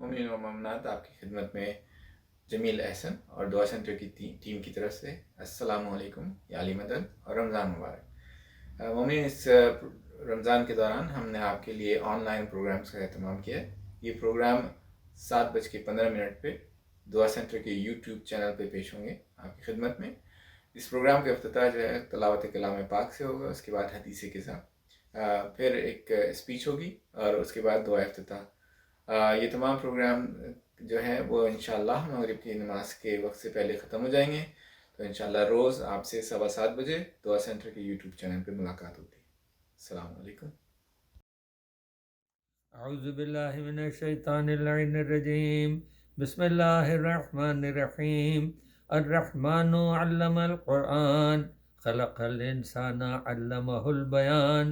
مومنین و مومنات، آپ کی خدمت میں جمیل احسن اور دعا سینٹر کی ٹیم کی طرف سے السلام علیکم یا علی مدد اور رمضان مبارک۔ مومنین، اس رمضان کے دوران ہم نے آپ کے لیے آن لائن پروگرامز کا اہتمام کیا ہے۔ یہ پروگرام 7:15 پہ دعا سینٹر کے یوٹیوب چینل پہ پیش ہوں گے آپ کی خدمت میں۔ اس پروگرام کا افتتاح جو ہے تلاوت کلام پاک سے ہوگا، اس کے بعد حدیث کے ساتھ پھر ایک اسپیچ ہوگی اور اس کے بعد دعا افتتاح۔ یہ تمام پروگرام جو ہیں وہ انشاءاللہ مغرب کی نماز کے وقت سے پہلے ختم ہو جائیں گے، تو انشاءاللہ روز آپ سے 7:15 بجے دعا سینٹر کے یوٹیوب چینل پہ ملاقات ہوتی ہے۔ السلام علیکم۔ اعوذ باللہ من الشیطان اللعین الرجیم، بسم اللہ الرحمن الرحیم۔ الرحمن علم القرآن، خلق الانسان علمہ البیان،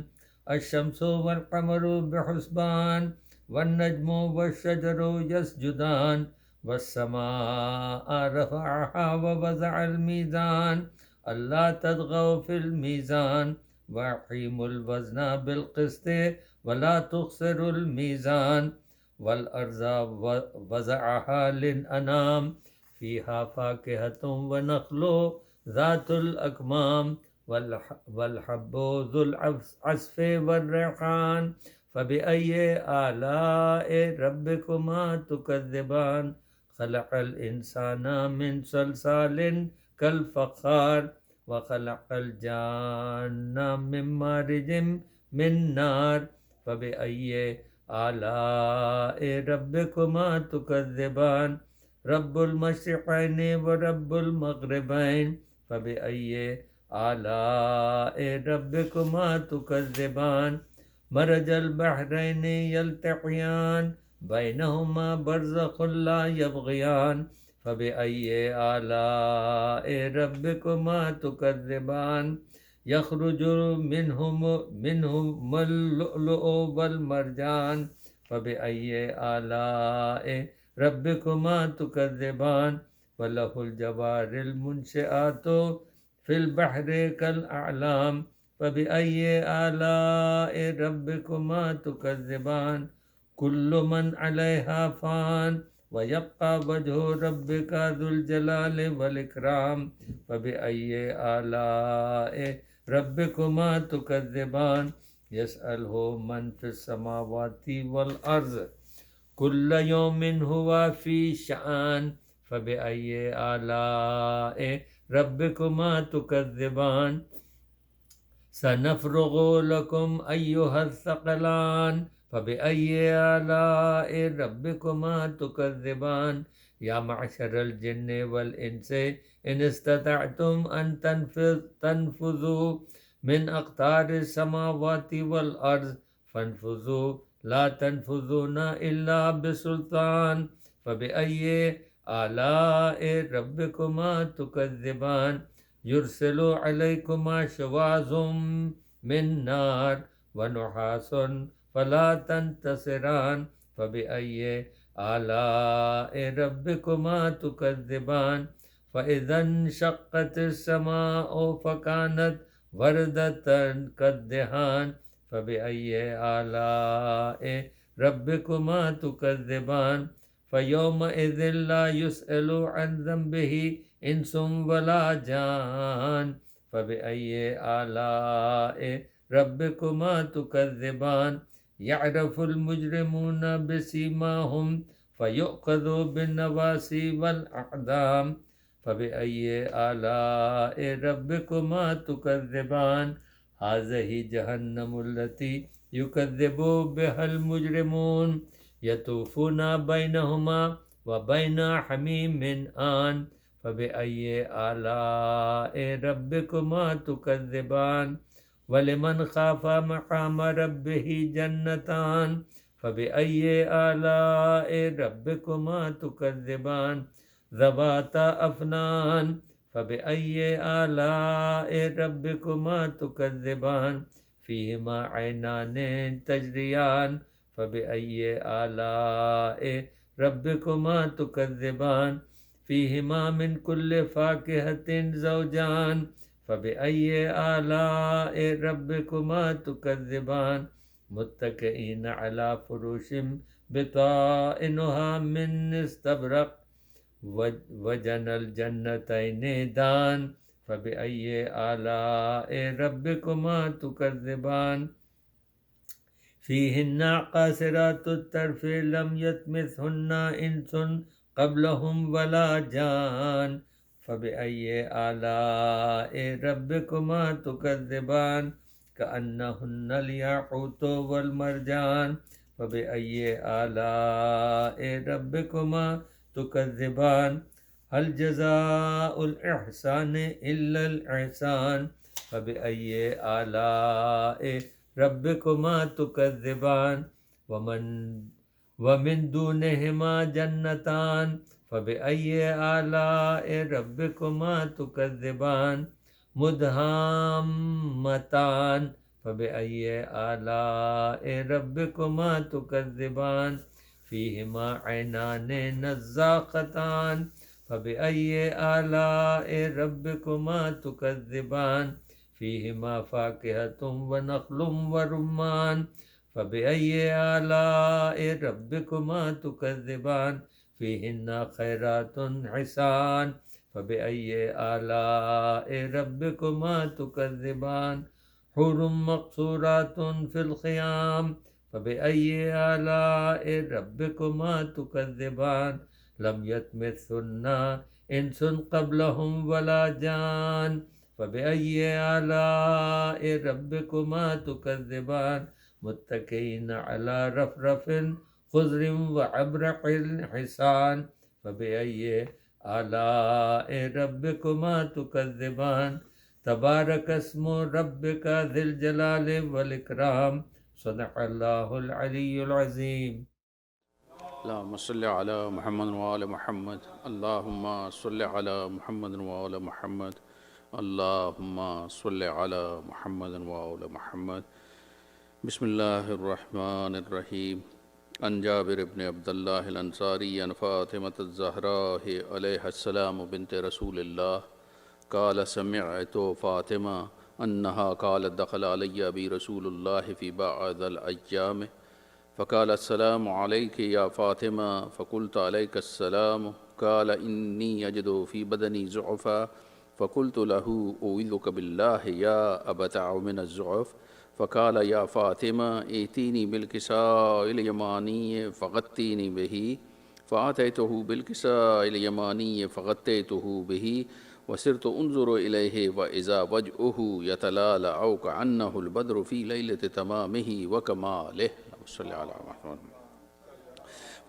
الشمس والقمر بحسبان، والنجم والشجر يسجدان، والسماء رفعها ووضع الميزان ألا تطغوا في الميزان وأقيموا الوزن بالقسط ولا تخسروا الميزان، والأرض وضعها للأنام فيها فاكهة ونخل ذات الأكمام والحب ذو العصف والريحان، فبأي آلاء ربكما تكذبان، خلق الإنسان من صلصال كالفخار وخلق الجان من مارج من نار، فبأي آلاء ربكما تكذبان، رب المشرقين ورب المغربين، فبأي آلاء ربكما تكذبان، مرج البحرين يلتقيان بينهما برزخ لا يبغيان، فبأي آلاء ربكما تكذبان، يخرج منهم اللؤلؤ والمرجان، فبأي آلاء ربكما تكذبان، وله الجوار المنشآت في البحر كالأعلام، فبأي آلاء ربكما تكذبان، كل من عليها فان ويبقى وجه ربك ذو الجلال والإكرام، فبأي آلاء ربكما تكذبان، يسأله من في السماوات والأرض كل يوم هو في شأن، فبأي آلاء ربكما تكذبان، سنفرغ لكم أيها الثقلان، فبأي آلاء ربكما تكذبان، يا معشر الجن والإنس إن استطعتم أن تنفذوا من أقطار السماوات والأرض فانفذوا لا تنفذون إلا بسلطان، فبأي آلاء ربكما تكذبان، يرسل عليكما شواظ من نار ونحاس فلا تنتصران، فبأي آلاء ربكما تكذبان، فإذا انشقت السماء فكانت وردة كالدهان، فبأي آلاء ربكما تكذبان، فيومئذ لا يسأل عن ذنبه إنس ولا جان، فبأي آلاء ربكما تكذبان، يعرف المجرمون بسيماهم فيؤخذ بالنواصي والأقدام، فبأي آلاء ربكما تكذبان، هذه جهنم التي يكذب بها المجرمون، يطوفون بينهما وبين حميم آن، فبأي آلاء ربكما تكذبان، ولمن خاف مقام ربه جنتان، فبأي آلاء ربكما تكذبان، ذواتا أفنان، فبأي آلاء ربكما تكذبان، فيهما عينان تجريان، فبأي آلاء ربكما تكذبان، فيهما من كل فاكهة زوجان، فبأي آلاء ربكما تكذبان، متكئين على فروش بطائنها من استبرق وجن الجنتين دان فبأي آلاء ربكما تكذبان فيهن قاصرات الطرف لم يطمثهن إنس قبلهم ولا جان فبأي آلاء ربكما تكذبان كأنهن الياقوت والمرجان فبأي آلاء ربكما تكذبان هل جزاء الإحسان إلا الإحسان فبأي آلاء ربكما تكذبان ومن دونهما جنتان فبأي آلاء ربكما تكذبان مدهامتان فبأي آلاء ربكما تكذبان فيهما عينان نزاقتان فبأي آلاء ربكما تكذبان فيهما فاكهة ونخل ورمان فبأي آلاء ربكما تكذبان فيهن خيرات حسان فبأي آلاء ربكما تكذبان حور مقصورات في الخيام فبأي آلاء ربكما تكذبان لم يطمثهن إنس قبلهم ولا جان فبأي آلاء ربكما تكذبان متكئين على رفرف خضر وعبرق حسان فبأي آلاء ربكما تكذبان تبارك اسم ربك ذي الجلال والإكرام صدق الله العلي العظيم. اللهم صل على محمد وآل محمد اللهم صل على محمد وآل محمد اللهم صل على محمد وآل محمد بسم الله الرحمن الرحيم عن جابر بن عبد الله الأنصاري عن فاطمة الزهراء عليها السلام بنت رسول الله قال سمعت فاطمة أنها قالت دخل علي أبي رسول الله في بعض الأيام فقال السلام عليك يا فاطمة فقلت عليك السلام قال إني أجد في بدني زعفا فقلت له أعوذك بالله يا أبتع من الزعف فقال يا فاطمة ائتيني بالكساء اليماني فغطيني به فأتيته بالكساء اليماني فغطيته به وصرت أنظر إليه وإذا وجهه يتلالع كأنه البدر في ليلة تمامه وكماله صلى على محمد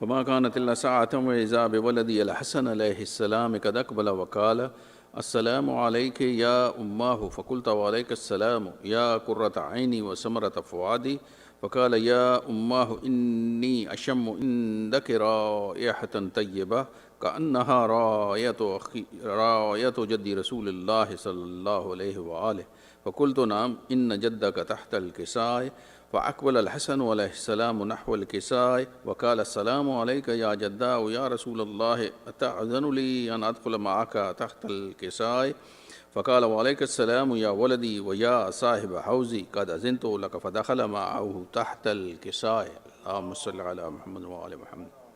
فما كانت إلا ساعة وإذا بولدي الحسن عليه السلام قد أقبل وقال السلام عليك يا أماه فقلت وعليك السلام يا قرة عيني وسمرة فؤادي فقال يا أماه إني أشم عندك رائحة طيبة كأنها راية جد رسول الله صلى الله عليه وآله فقلت نعم إن جدك تحت الكساء فأقبل الحسن عليه السلام نحو الكساء وقال السلام عليك يا جداء يا رسول الله أتأذن لي أن أدخل معك تحت الكساء فقال وعليك السلام يا ولدي ويا صاحب حوزي قد أذنت لك فدخل معه تحت الكساء اللهم صل على محمد وآل محمد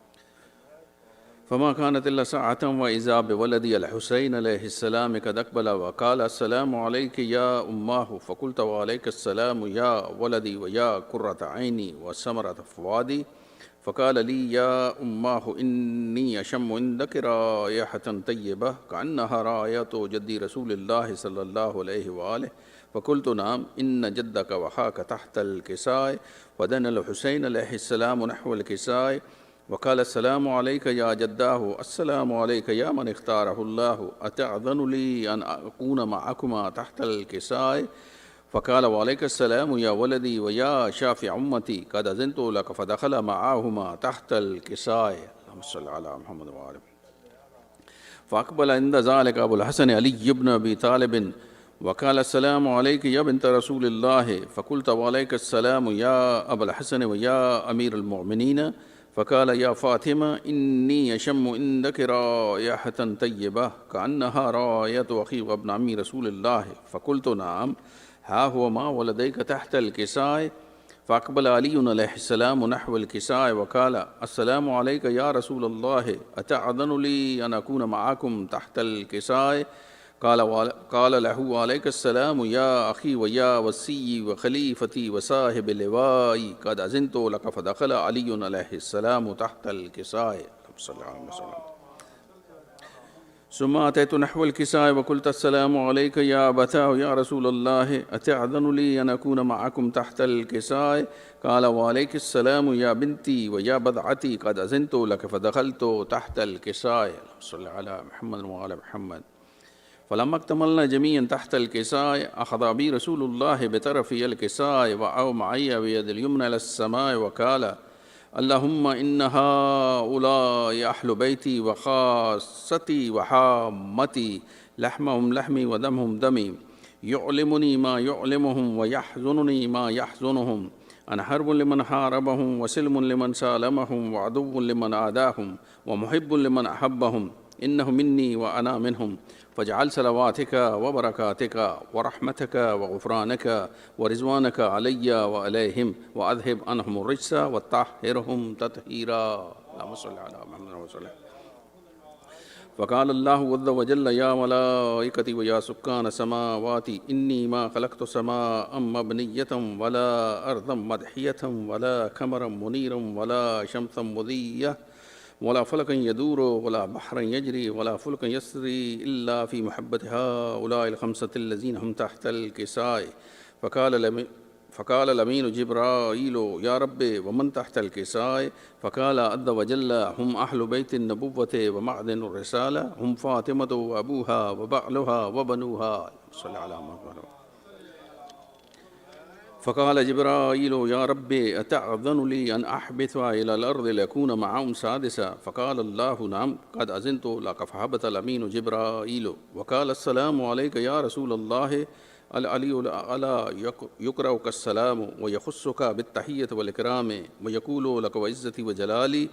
فما كانت إلا ساعة وإذا بولدي الحسين عليه السلام قد أقبل وقال السلام عليك يا أماه فقلت وعليك السلام يا ولدي ويا قرة عيني وسمرة فؤادي فقال لي يا أماه إني أشم عندك رائحة طيبة كأنها راية جدي رسول الله صلى الله عليه وآله فقلت نعم إن جدك وخاك تحت الكساء ودنا الحسين عليه السلام نحو الكساء وقال السلام عليك يا جداه السلام عليك يا من اختاره الله أتأذن لي أن أكون معكما تحت الكساء فقال وعليك السلام يا ولدي ويا شافع أمتي قد أذنت لك فدخل معهما تحت الكساء اللهم صل على محمد وآله فأقبل عند ذلك أبو الحسن علي بن أبي طالب وقال السلام عليك يا بنت رسول الله فقلت وعليك السلام يا أبا الحسن ويا أمير المؤمنين فقال يا فاطمة إني أشم عندك رائحة طيبة كأنها راية أخي وابن عمي رسول الله فقلت نعم ها هو ما ولديك تحت الكساء فأقبل علي عليه السلام نحو الكساء وقال السلام عليك يا رسول الله أتأذن لي أن أكون معكم تحت الكساء قال له عليك السلام يا أخي ويا وسي وخليفتي وصاحب لوائي قد أذنت لك. فدخل علي عليه السلام تحت الكساء صلى الله عليه وسلم. ثم أتيت نحو الكساء وقلت السلام عليك يا أبتاه يا رسول الله أتأذن لي أن أكون معكم تحت الكساء قال وعليك السلام يا بنتي ويا بضعتي قد أذنت لك. فدخلت تحت الكساء صلى على محمد وعلى محمد. فلما اكتملنا جميعا تحت الكساء أخذ بي رسول الله بطرفي الكساء وأو معي بيد اليمنى إلى السماء وقال اللهم إن هؤلاء أهل بيتي وخاصتي وحامتي لحمهم لحمي ودمهم دمي يعلمني ما يعلمهم ويحزنني ما يحزنهم أنا حرب لمن حاربهم وسلم لمن سالمهم وعدو لمن عاداهم ومحب لمن أحبهم إنه مني وأنا منهم. فاجعل صلواتك وبركاتك ورحمتك وغفرانك ورضوانك علي وعليهم وأذهب عنهم الرجس وطهرهم تطهيرا. اللهم صل على محمد وسلم. فقال الله عز وجل يا ملائكتي ويا سكان السماوات إني ما خلقت سماء مبنية ولا أرضا مدحية ولا قمرا منيرا ولا شمسا مضية ولا فلكا يدور ولا بحرا يجري ولا فلكا يسري إلا في محبة هؤلاء الخمسة الذين هم تحت الكساء. فقال الأمين جبرائيل يا رب ومن تحت الكساء؟ فقال عز وجل هم أهل بيت النبوة ومعدن الرسالة هم فاطمة وأبوها وبعلها وبنوها. صلى على محمد. فقال جبرائيل يا ربي أتأذن لي أن أحبط إلى الأرض لأكون معهم سادسا؟ فقال الله نعم قد أذنت لك. فهبط الأمين جبرائيل وقال السلام عليك يا رسول الله العلي الأعلى يقرأك السلام ويخصك بالتحية والإكرام ويقول لك وعزتي وجلالي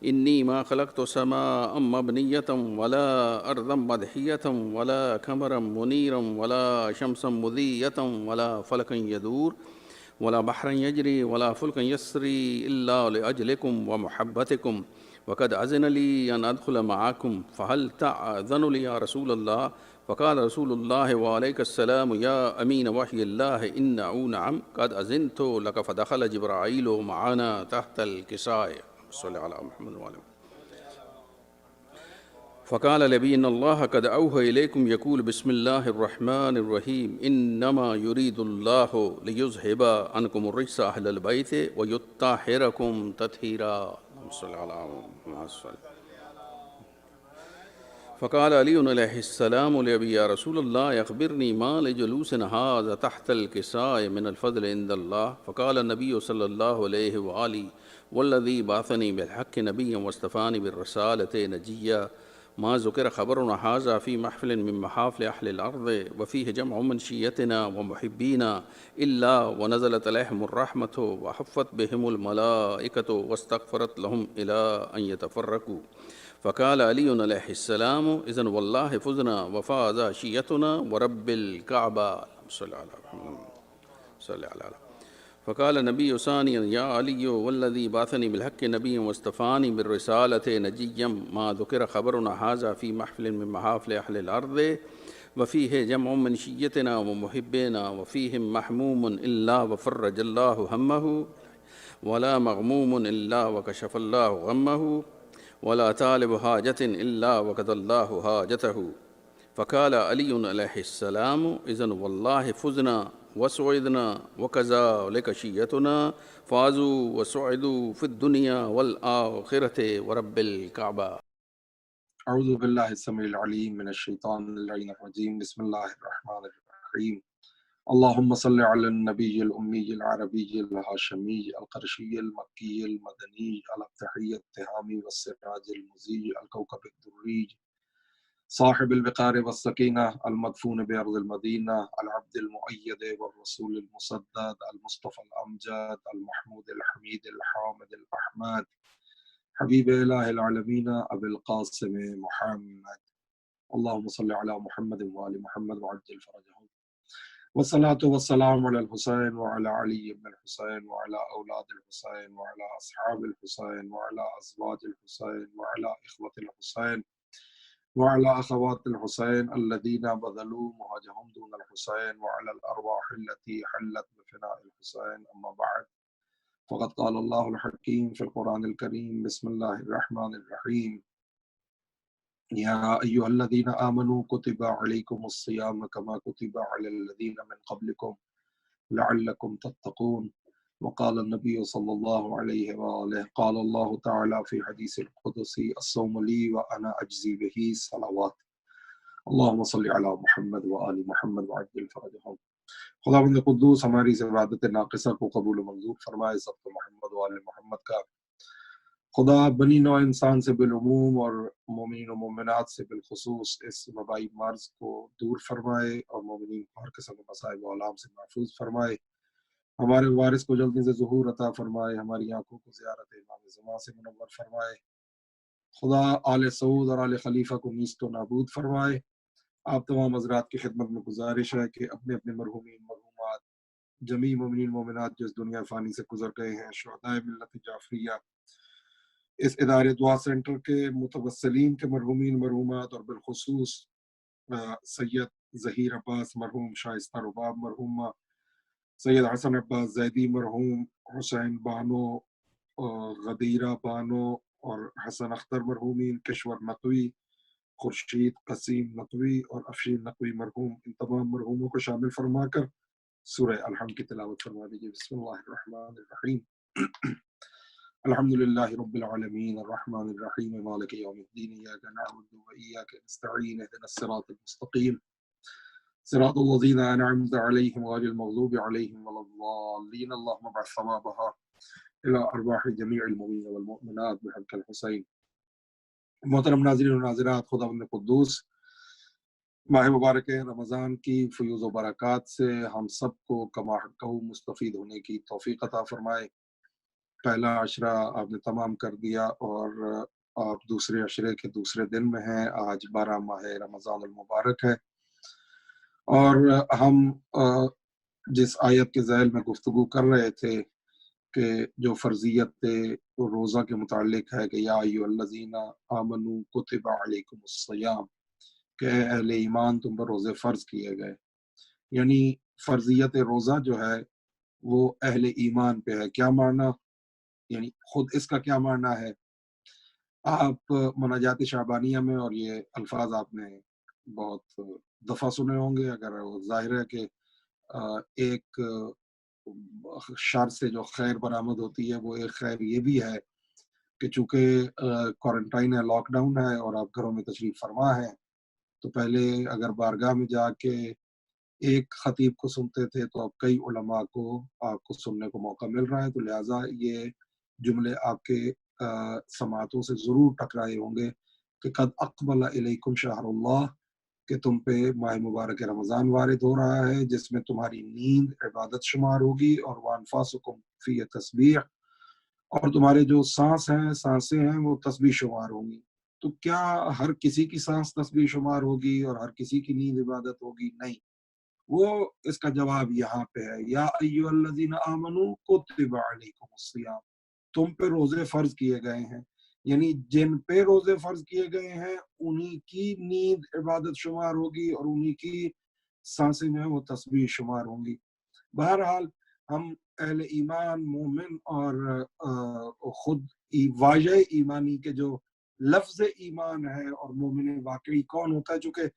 إني ما خلقت سماء مبنية ولا أرضا مدحية ولا قمرا منيرا ولا شمسا مضية ولا فلكا يدور ولا بحرا يجري ولا فلكا يسري إلا لأجلكم ومحبتكم وقد أذن لي أن أدخل معكم فهل تأذن لي يا رسول الله؟ فقال رسول الله وعليك السلام يا أمين وحي الله إنه نعم قد أذنت لك. فدخل جبرائيل معنا تحت الكساء صلى على محمد وعلى. فقال لي إن الله قد أوحى إليكم يقول بسم الله الرحمن الرحيم إنما يريد الله ليذهب عنكم الرجس أهل البيت ويطهركم تطهيرا. صلى على محمد. فقال علي عليه السلام لأبي يا رسول الله أخبرني ما لجلوسنا هذا تحت الكساء من الفضل عند الله؟ فقال النبي صلى الله عليه وآله والذي بعثني بالحق نبيا واصطفاني بالرسالة نجيا ما ذكر خبرنا هذا في محفل من محافل أهل الأرض وفيه جمع من شيتنا ومحبينا إلا ونزلت عليهم الرحمة وحفت بهم الملائكة واستغفرت لهم إلى أن يتفرقوا. فقال علي عليه السلام إذن والله فزنا وفاز شيتنا ورب الكعبة. صلى على محمد صلى على. فقال النبي ثانيا يا علي والذي بعثني بالحق نبيا واصطفاني بالرسالة نجيا ما ذكر خبرنا هذا في محفل من محافل أهل الأرض وفيه جمع من شيتنا ومحبنا وفيهم محموم إلا وفرج الله همه ولا مغموم إلا وكشف الله غمه ولا طالب حاجة إلا وقضى الله حاجته. فقال علي عليه السلام إذن والله فزنا وسعدنا وكذلك شيتنا فازوا وسعدوا في الدنيا والآخرة ورب الكعبة. أعوذ بالله السميع العليم من الشيطان اللعين الرجيم. بسم الله الرحمن الرحيم. اللهم صل على النبي الأمي العربي الهاشمي القرشي المكي المدني الأبتحي التهامي والسراج المزي الكوكب الدري صاحب البقار والسكينة المدفون بأرض المدينة العبد المؤيد والرسول المسدد المصطفى الأمجد المحمود الحميد الحامد الأحمد حبيب إله العالمين أبي القاسم محمد. اللهم صل على محمد وآل محمد وعجل فرجهم والصلاة والسلام على الحسين وعلى علي بن الحسين وعلى أولاد الحسين وعلى أصحاب الحسين وعلى أزواج الحسين وعلى إخوة الحسين وعلى أخوات الحسين الذين بذلوا مهجهم دون الحسين وعلى الأرواح التي حلت بفناء الحسين. أما بعد، فقد قال الله الحكيم في القرآن الكريم: بسم الله الرحمن الرحيم. يا أيها الذين آمنوا كتب عليكم الصيام كما كتب على الذين من قبلكم لعلكم تتقون. وقال النبي صلى الله عليه وآله: قال الله تعالى في حديث القدسي: الصوم لي وأنا أجزي به صلوات. اللهم صل على محمد وآل محمد وعجل فرجهم. خداوند قدوس ہماری اس عبادت ناقصہ کو قبول و منظور فرمائے. سب کو محمد و آل محمد کا خدا بنی نوع انسان سے بالعموم اور مومنین و مومنات سے بالخصوص اس وبائی مرض کو دور فرمائے اور مومنین کو ہر قسم کے مصائب و آلام سے محفوظ فرمائے. ہمارے وارث کو جلدی سے ظہور عطا فرمائے. ہماری آنکھوں کو زیارت امام زمان سے منور فرمائے. خدا آل سعود اور آل خلیفہ کو نیست و نابود فرمائے. آپ تمام حضرات کی خدمت میں گزارش ہے کہ اپنے اپنے مرحومین مرحومات جمیع مومنین مومنات جو اس دنیا فانی سے گزر گئے ہیں، شہدائے ملت جعفریہ، اس ادارے دعا سینٹر کے متوسلین کے مرحومین مرحومات اور بالخصوص سید ظہیر عباس مرحوم، شائستہ رباب مرحومہ، سید حسن عباس زیدی مرحوم، حسین بانو، غدیرہ بانو اور حسن اختر مرحومین، کشور نقوی، خورشید قسیم نقوی اور افشین نقوی مرحوم، ان تمام مرحوموں کو شامل فرما کر سورہ الحمد کی تلاوت فرما دیجیے. بسم اللہ الرحمن الرحیم. الحمد للہ رب العالمین الرحمن الرحیم مالک یوم الدین ایاک نعبد و ایاک نستعین اهدنا الصراط المستقیم صراط الذین انعمت علیہم غیر المغضوب علیہم ولا الضالین اللهم ابعث ثوابها الى ارواح جمیع المؤمنین والمؤمنات بحق الحسین. محترم ناظرین و ناظرات، خداوند قدوس ماہ مبارک رمضان کی فیوز و برکات سے ہم سب کو کما حقہ مستفید ہونے کی توفیق عطا فرمائے. پہلا عشرہ آپ نے تمام کر دیا اور آپ دوسرے عشرے کے دوسرے دن میں ہیں. آج 12 ماہ رمضان المبارک ہے اور ہم جس آیت کے ذیل میں گفتگو کر رہے تھے کہ جو فرضیت روزہ کے متعلق ہے کہ یا ایھا الذین آمنوا کتب علیکم الصیام، کہ اے اہل ایمان تم پر روزے فرض کیے گئے. یعنی فرضیت روزہ جو ہے وہ اہل ایمان پہ ہے. کیا معنی؟ یعنی خود اس کا کیا معنی ہے؟ آپ مناجات شعبانیہ میں، اور یہ الفاظ آپ نے بہت دفعہ سنے ہوں گے، اگر ظاہر ہے کہ ایک شر سے جو خیر برآمد ہوتی ہے وہ ایک خیر یہ بھی ہے کہ چونکہ کوارنٹائن ہے، لاک ڈاؤن ہے اور آپ گھروں میں تشریف فرما ہے، تو پہلے اگر بارگاہ میں جا کے ایک خطیب کو سنتے تھے تو اب کئی علماء کو آپ کو سننے کو موقع مل رہا ہے. تو لہٰذا یہ جملے آپ کے سماعتوں سے ضرور ٹکرائے ہوں گے کہ قد اقبل الیکم شہر اللہ، کہ تم پہ ماہ مبارک رمضان وارد ہو رہا ہے جس میں تمہاری نیند عبادت شمار ہوگی، اور وانفاسکم فی تسبیح، اور تمہارے جو سانسیں ہیں وہ تسبیح شمار ہوں گی. تو کیا ہر کسی کی سانس تسبیح شمار ہوگی اور ہر کسی کی نیند عبادت ہوگی؟ نہیں. وہ اس کا جواب یہاں پہ ہے، یا ایھا الذین آمنوا کتب علیکم الصیام، تم پہ روزے فرض کیے گئے ہیں. یعنی جن پہ روزے فرض کیے گئے ہیں انہی کی نیند عبادت شمار ہوگی اور انہی کی سانسیں جو ہیں وہ تسبیح شمار ہوں گی. بہرحال ہم اہل ایمان مومن اور خود واجہ ایمانی کے جو لفظ ایمان ہے اور مومن واقعی کون ہوتا ہے، چونکہ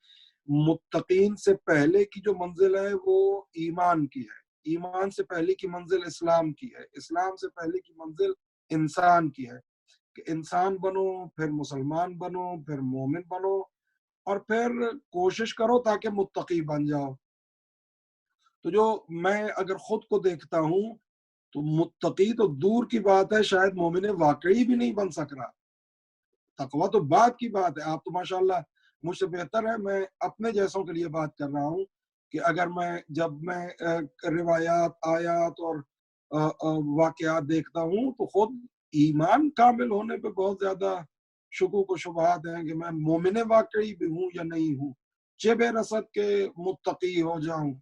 متقین سے پہلے کی جو منزل ہے وہ ایمان کی ہے، ایمان سے پہلے کی منزل اسلام کی ہے، اسلام سے پہلے کی منزل انسان کی ہے، کہ انسان بنو، پھر مسلمان بنو، پھر مومن بنو، اور پھر کوشش کرو تاکہ متقی بن جاؤ. تو جو میں اگر خود کو دیکھتا ہوں تو متقی تو دور کی بات ہے، شاید مومن واقعی بھی نہیں بن سک رہا. تقویٰ تو بات کی بات ہے. آپ تو ماشاءاللہ مجھ سے بہتر ہے، میں اپنے جیسوں کے لیے بات کر رہا ہوں کہ اگر جب میں روایات، آیات اور واقعات دیکھتا ہوں تو خود ایمان کامل ہونے پہ بہت زیادہ شکوک و شبہات ہیں کہ میں مومن واقعی بھی ہوں یا نہیں ہوں. چہ بے رسد کے متقی ہو جاؤں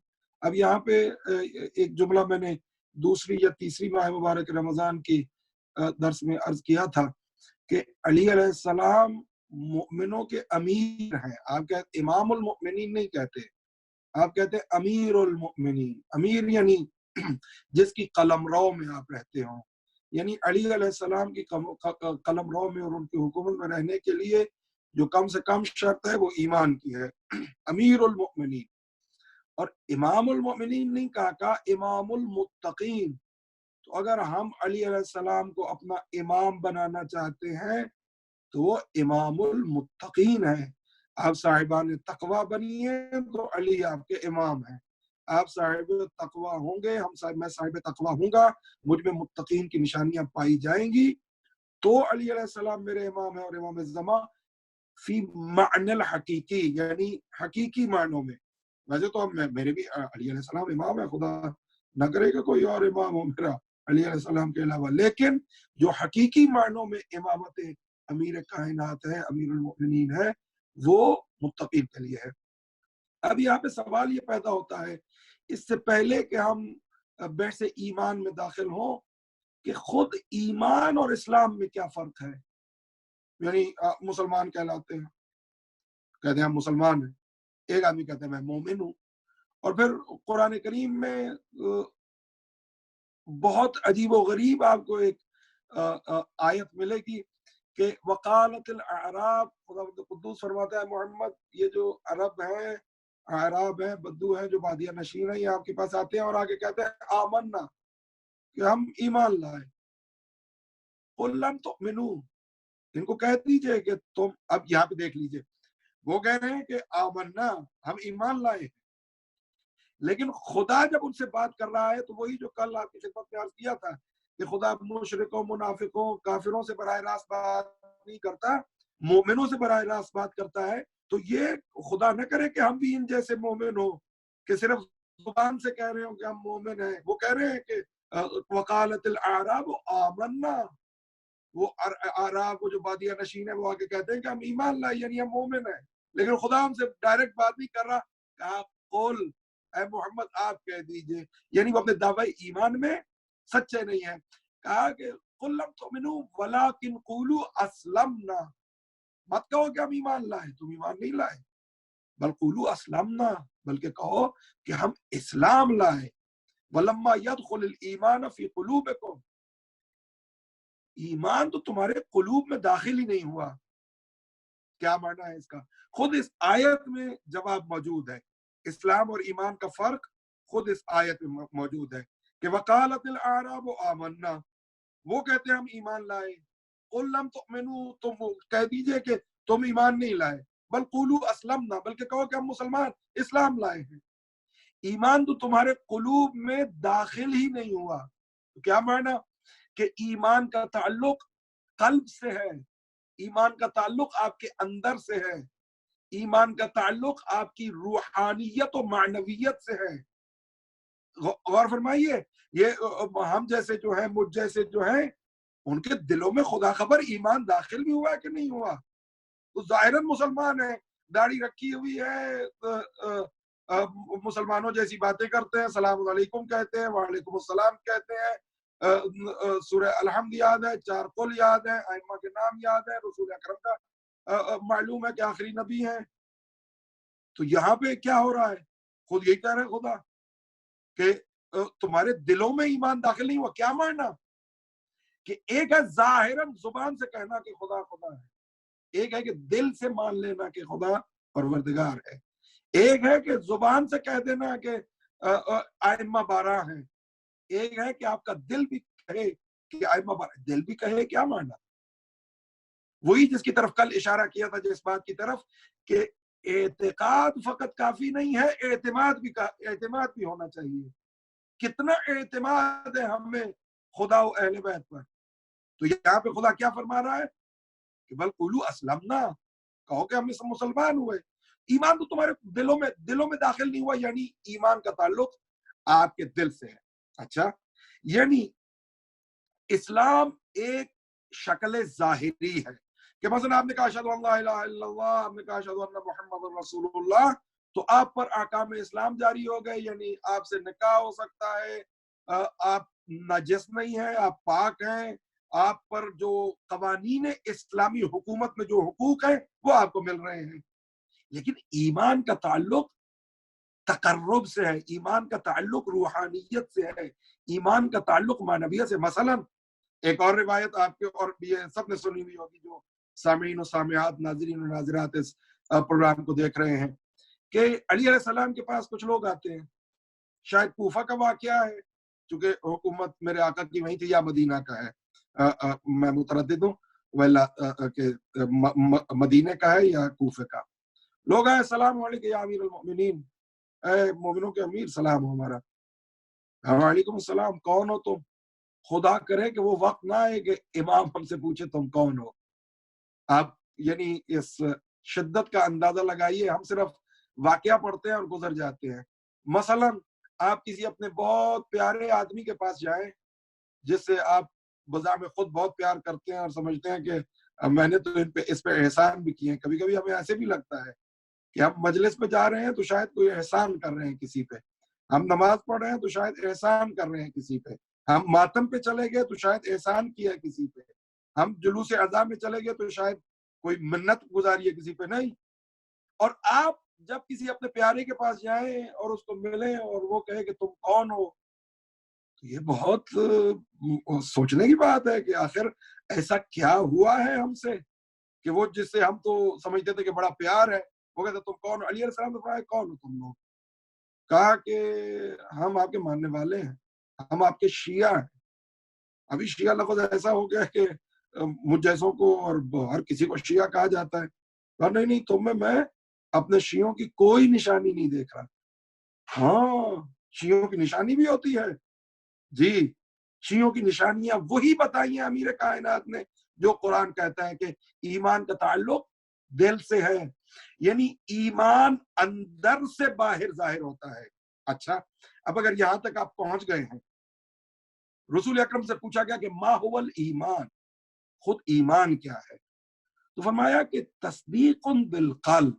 اب یہاں پہ ایک جملہ میں نے دوسری یا تیسری ماہ مبارک رمضان کی درس میں عرض کیا تھا کہ علی علیہ السلام مؤمنوں کے امیر ہیں. آپ کہتے امام المؤمنین نہیں کہتے، آپ کہتے امیر المؤمنین. امیر یعنی جس کی قلم رو میں آپ رہتے ہوں، یعنی علی علیہ السلام کی قلم رو میں اور ان کی حکومت میں رہنے کے لیے جو کم سے کم شرط ہے وہ ایمان کی ہے. امیر المؤمنین. اور امام المؤمنین نہیں کہا امام المتقین. تو اگر ہم علی علیہ السلام کو اپنا امام بنانا چاہتے ہیں تو وہ امام المتقین ہیں. آپ صاحبان تقوی بنیے تو علی آپ کے امام ہیں. آپ صاحب تقوی ہوں گے، میں صاحب تقوی ہوں گا، مجھ میں متقین کی نشانیاں پائی جائیں گی تو علی علیہ السلام میرے امام ہیں. اور امام زمان فی معنی الحقیقی، یعنی حقیقی معنوں میں. ویسے تو میرے بھی علی علیہ السلام امام ہے، خدا نہ کرے کہ کوئی اور امام ہو میرا علی علیہ السلام کے علاوہ، لیکن جو حقیقی معنوں میں امامت امیر کائنات ہے، امیر المؤمنین ہے، وہ متقین کے لیے ہے. اب یہاں پہ سوال یہ پیدا ہوتا ہے اس سے پہلے کہ ہم بحث ایمان میں داخل ہوں کہ خود ایمان اور اسلام میں کیا فرق ہے. یعنی مسلمان کہلاتے ہیں، کہتے ہیں ہم مسلمان ہیں، ایک آدمی کہتے ہیں میں مومن ہوں. اور پھر قرآن کریم میں بہت عجیب و غریب آپ کو ایک آیت ملے گی کہ وقالت الاعراب، خدا قدوس فرماتا ہے محمد یہ جو عرب ہیں، اعراب ہیں، بدو ہیں، جو بادیہ نشین ہیں، یہ آپ کے پاس آتے ہیں اور آگے کہتے ہیں آمنا کہ ہم ایمان لائے. قل لم تؤمنوا، ان کو کہہ دیجئے کہ تم، اب یہاں پہ دیکھ لیجئے وہ کہہ رہے ہیں کہ آمنا ہم ایمان لائے، لیکن خدا جب ان سے بات کر رہا ہے تو وہی جو کل آپ کی خدمت میں عرض کیا تھا کہ خدا مشرکوں، منافقوں، کافروں سے براہ راست بات نہیں کرتا، مومنوں سے براہ راست بات کرتا ہے. تو یہ خدا نہ کرے کہ ہم بھی ان جیسے مومن ہو کہ صرف زبان سے کہہ رہے ہوں کہ ہم مومن ہیں. وہ کہہ رہے ہیں کہ وقالت الاعراب آمنا، وہ اعراب، وہ جو بادیہ نشین ہے، وہ آگے کہتے ہیں کہ ہم ایمان لائے، یعنی ہم مومن ہیں. لیکن خدا ہم سے ڈائریکٹ بات نہیں کر رہا. کہا قول، اے محمد آپ کہہ دیجئے، یعنی وہ اپنے دعوی ایمان میں سچے نہیں ہیں. کہا کہ قل لم تؤمنوا ولکن قولوا اسلمنا، مت کہو کہ ہم ایمان لائے، تم ایمان نہیں لائے، بل قولوا اسلمنا، بلکہ کہو کہ ہم اسلام لائے. ولما يدخل الایمان فی قلوبکم، ایمان تو تمہارے قلوب میں داخل ہی نہیں ہوا. کیا معنی ہے اس کا؟ خود اس آیت میں جواب موجود ہے. اسلام اور ایمان کا فرق خود اس آیت میں موجود ہے کہ وقالت الاعراب آمنا، وہ کہتے ہیں ہم ایمان لائے. قل لم تؤمنوا، تم کہہ دیجئے کہ تم ایمان نہیں لائے، بل قولوا اسلمنا، بلکہ کہو کہ ہم مسلمان اسلام لائے ہیں. ایمان تو تمہارے قلوب میں داخل ہی نہیں ہوا. تو کیا معنی کہ ایمان کا تعلق قلب سے ہے، ایمان کا تعلق آپ کے اندر سے ہے، ایمان کا تعلق آپ کی روحانیت و معنویت سے ہے. غور فرمائیے، یہ ہم جیسے جو ہیں، مجھ جیسے جو ہیں، ان کے دلوں میں خدا خبر ایمان داخل بھی ہوا ہے کہ نہیں ہوا. تو ظاہراً مسلمان ہیں، داڑھی رکھی ہوئی ہے، مسلمانوں جیسی باتیں کرتے ہیں، السلام علیکم کہتے ہیں، وعلیکم السلام کہتے ہیں، سورہ الحمد یاد ہے، 4 قل یاد ہے، ائمہ کے نام یاد ہے، رسول اکرم کا معلوم ہے کہ آخری نبی ہیں. تو یہاں پہ کیا ہو رہا ہے؟ خود یہی کہہ رہے ہیں خدا کہ تمہارے دلوں میں ایمان داخل نہیں ہوا. کیا معنی کہ ایک ہے ظاہراً زبان سے کہنا کہ خدا خدا ہے، ایک ہے کہ دل سے مان لینا کہ خدا پروردگار ہے، ایک ہے کہ زبان سے کہہ دینا کہ ائمہ 12 ہیں، ایک ہے کہ آپ کا دل بھی کہے کہ ائمہ 12. دل بھی کہے کیا معنی؟ وہی جس کی طرف کل اشارہ کیا تھا، جس بات کی طرف کہ اعتقاد فقط کافی نہیں ہے، اعتماد بھی ہونا چاہیے. کتنا اعتماد ہے ہمیں خدا و اہل بیت پر. تو یہاں پہ خدا کیا فرما رہا ہے کہ بل قولوا اسلمنا، کہو کہ ہم مسلمان ہوئے. ایمان تو تمہارے دلوں میں داخل نہیں ہوا، یعنی ایمان کا تعلق آپ کے دل سے ہے. اچھا، یعنی اسلام ایک شکل ظاہری ہے کہ مثلا آپ نے کہا اشہدو ان لا الہ الا اللہ، آپ نے کہا اشہدو ان محمد رسول اللہ، تو آپ پر احکام اسلام جاری ہو گئے، یعنی آپ سے نکاح ہو سکتا ہے، آپ ناجس نہیں ہیں، آپ پاک ہیں، آپ پر جو قوانین اسلامی حکومت میں جو حقوق ہیں وہ آپ کو مل رہے ہیں۔ لیکن ایمان کا تعلق تقرب سے ہے، ایمان کا تعلق روحانیت سے ہے، ایمان کا تعلق معنویت سے۔ مثلا ایک اور روایت آپ کے، اور یہ سب نے سنی ہوئی ہوگی جو سامعین و سامعات، ناظرین و ناظرات اس پروگرام کو دیکھ رہے ہیں، کہ علی علیہ السلام کے پاس کچھ لوگ آتے ہیں، شاید کوفہ کا واقعہ ہے چونکہ حکومت میرے آقا کی وہیں تھی، یا مدینہ کا ہے، میں متردد ہوں کہ مدینہ کا ہے یا کوفہ کا۔ لوگ آئے، السلام علیکم یا امیر المؤمنین، اے مومنوں کے امیر سلام ہو ہمارا۔ وعلیکم السلام، کون ہو تم؟ خدا کرے کہ وہ وقت نہ آئے کہ امام ہم سے پوچھے تم کون ہو۔ آپ یعنی اس شدت کا اندازہ لگائیے، ہم صرف واقعہ پڑھتے ہیں اور گزر جاتے ہیں۔ مثلا آپ کسی اپنے بہت پیارے آدمی کے پاس جائیں جس سے آپ بذات خود بہت پیار کرتے ہیں اور سمجھتے ہیں کہ میں نے تو اس پہ احسان بھی کیے ہیں۔ کبھی کبھی ہمیں ایسے بھی لگتا ہے کہ ہم مجلس پہ جا رہے ہیں تو شاید کوئی احسان کر رہے ہیں کسی پہ، ہم نماز پڑھ رہے ہیں تو شاید احسان کر رہے ہیں کسی پہ، ہم ماتم پہ چلے گئے تو شاید احسان کیا ہے کسی پہ، ہم جلوس اذان میں چلے گئے تو شاید کوئی منت گزاری ہے کسی پہ، نہیں۔ اور آپ جب کسی اپنے پیارے کے پاس جائیں اور اس کو ملیں اور وہ کہے کہ تم کون ہو، تو یہ بہت سوچنے کی بات ہے کہ آخر ایسا کیا ہوا ہے ہم سے کہ وہ جس سے ہم تو سمجھتے تھے کہ بڑا پیار ہے، وہ کہتے تم کون ہو؟ علی علیہ السلام نے فرمایا کون ہو تم لوگ؟ کہا کہ ہم آپ کے ماننے والے ہیں، ہم آپ کے شیعہ ہیں۔ ابھی شیعہ لفظ ایسا ہو گیا کہ مجھ جیسوں کو اور ہر کسی کو شیعہ کہا جاتا ہے۔ کہا نہیں نہیں، تم میں اپنے شیعوں کی کوئی نشانی نہیں دیکھ رہا۔ ہاں، شیعوں کی نشانی بھی ہوتی ہے، جی، شیعوں کی نشانیاں وہی بتائی ہیں امیر کائنات نے جو قرآن کہتا ہے کہ ایمان کا تعلق دل سے ہے، یعنی ایمان اندر سے باہر ظاہر ہوتا ہے۔ اچھا، اب اگر یہاں تک آپ پہنچ گئے ہیں، رسول اکرم سے پوچھا گیا کہ ما هو الایمان، خود ایمان کیا ہے؟ تو فرمایا کہ تصدیق بالقلب،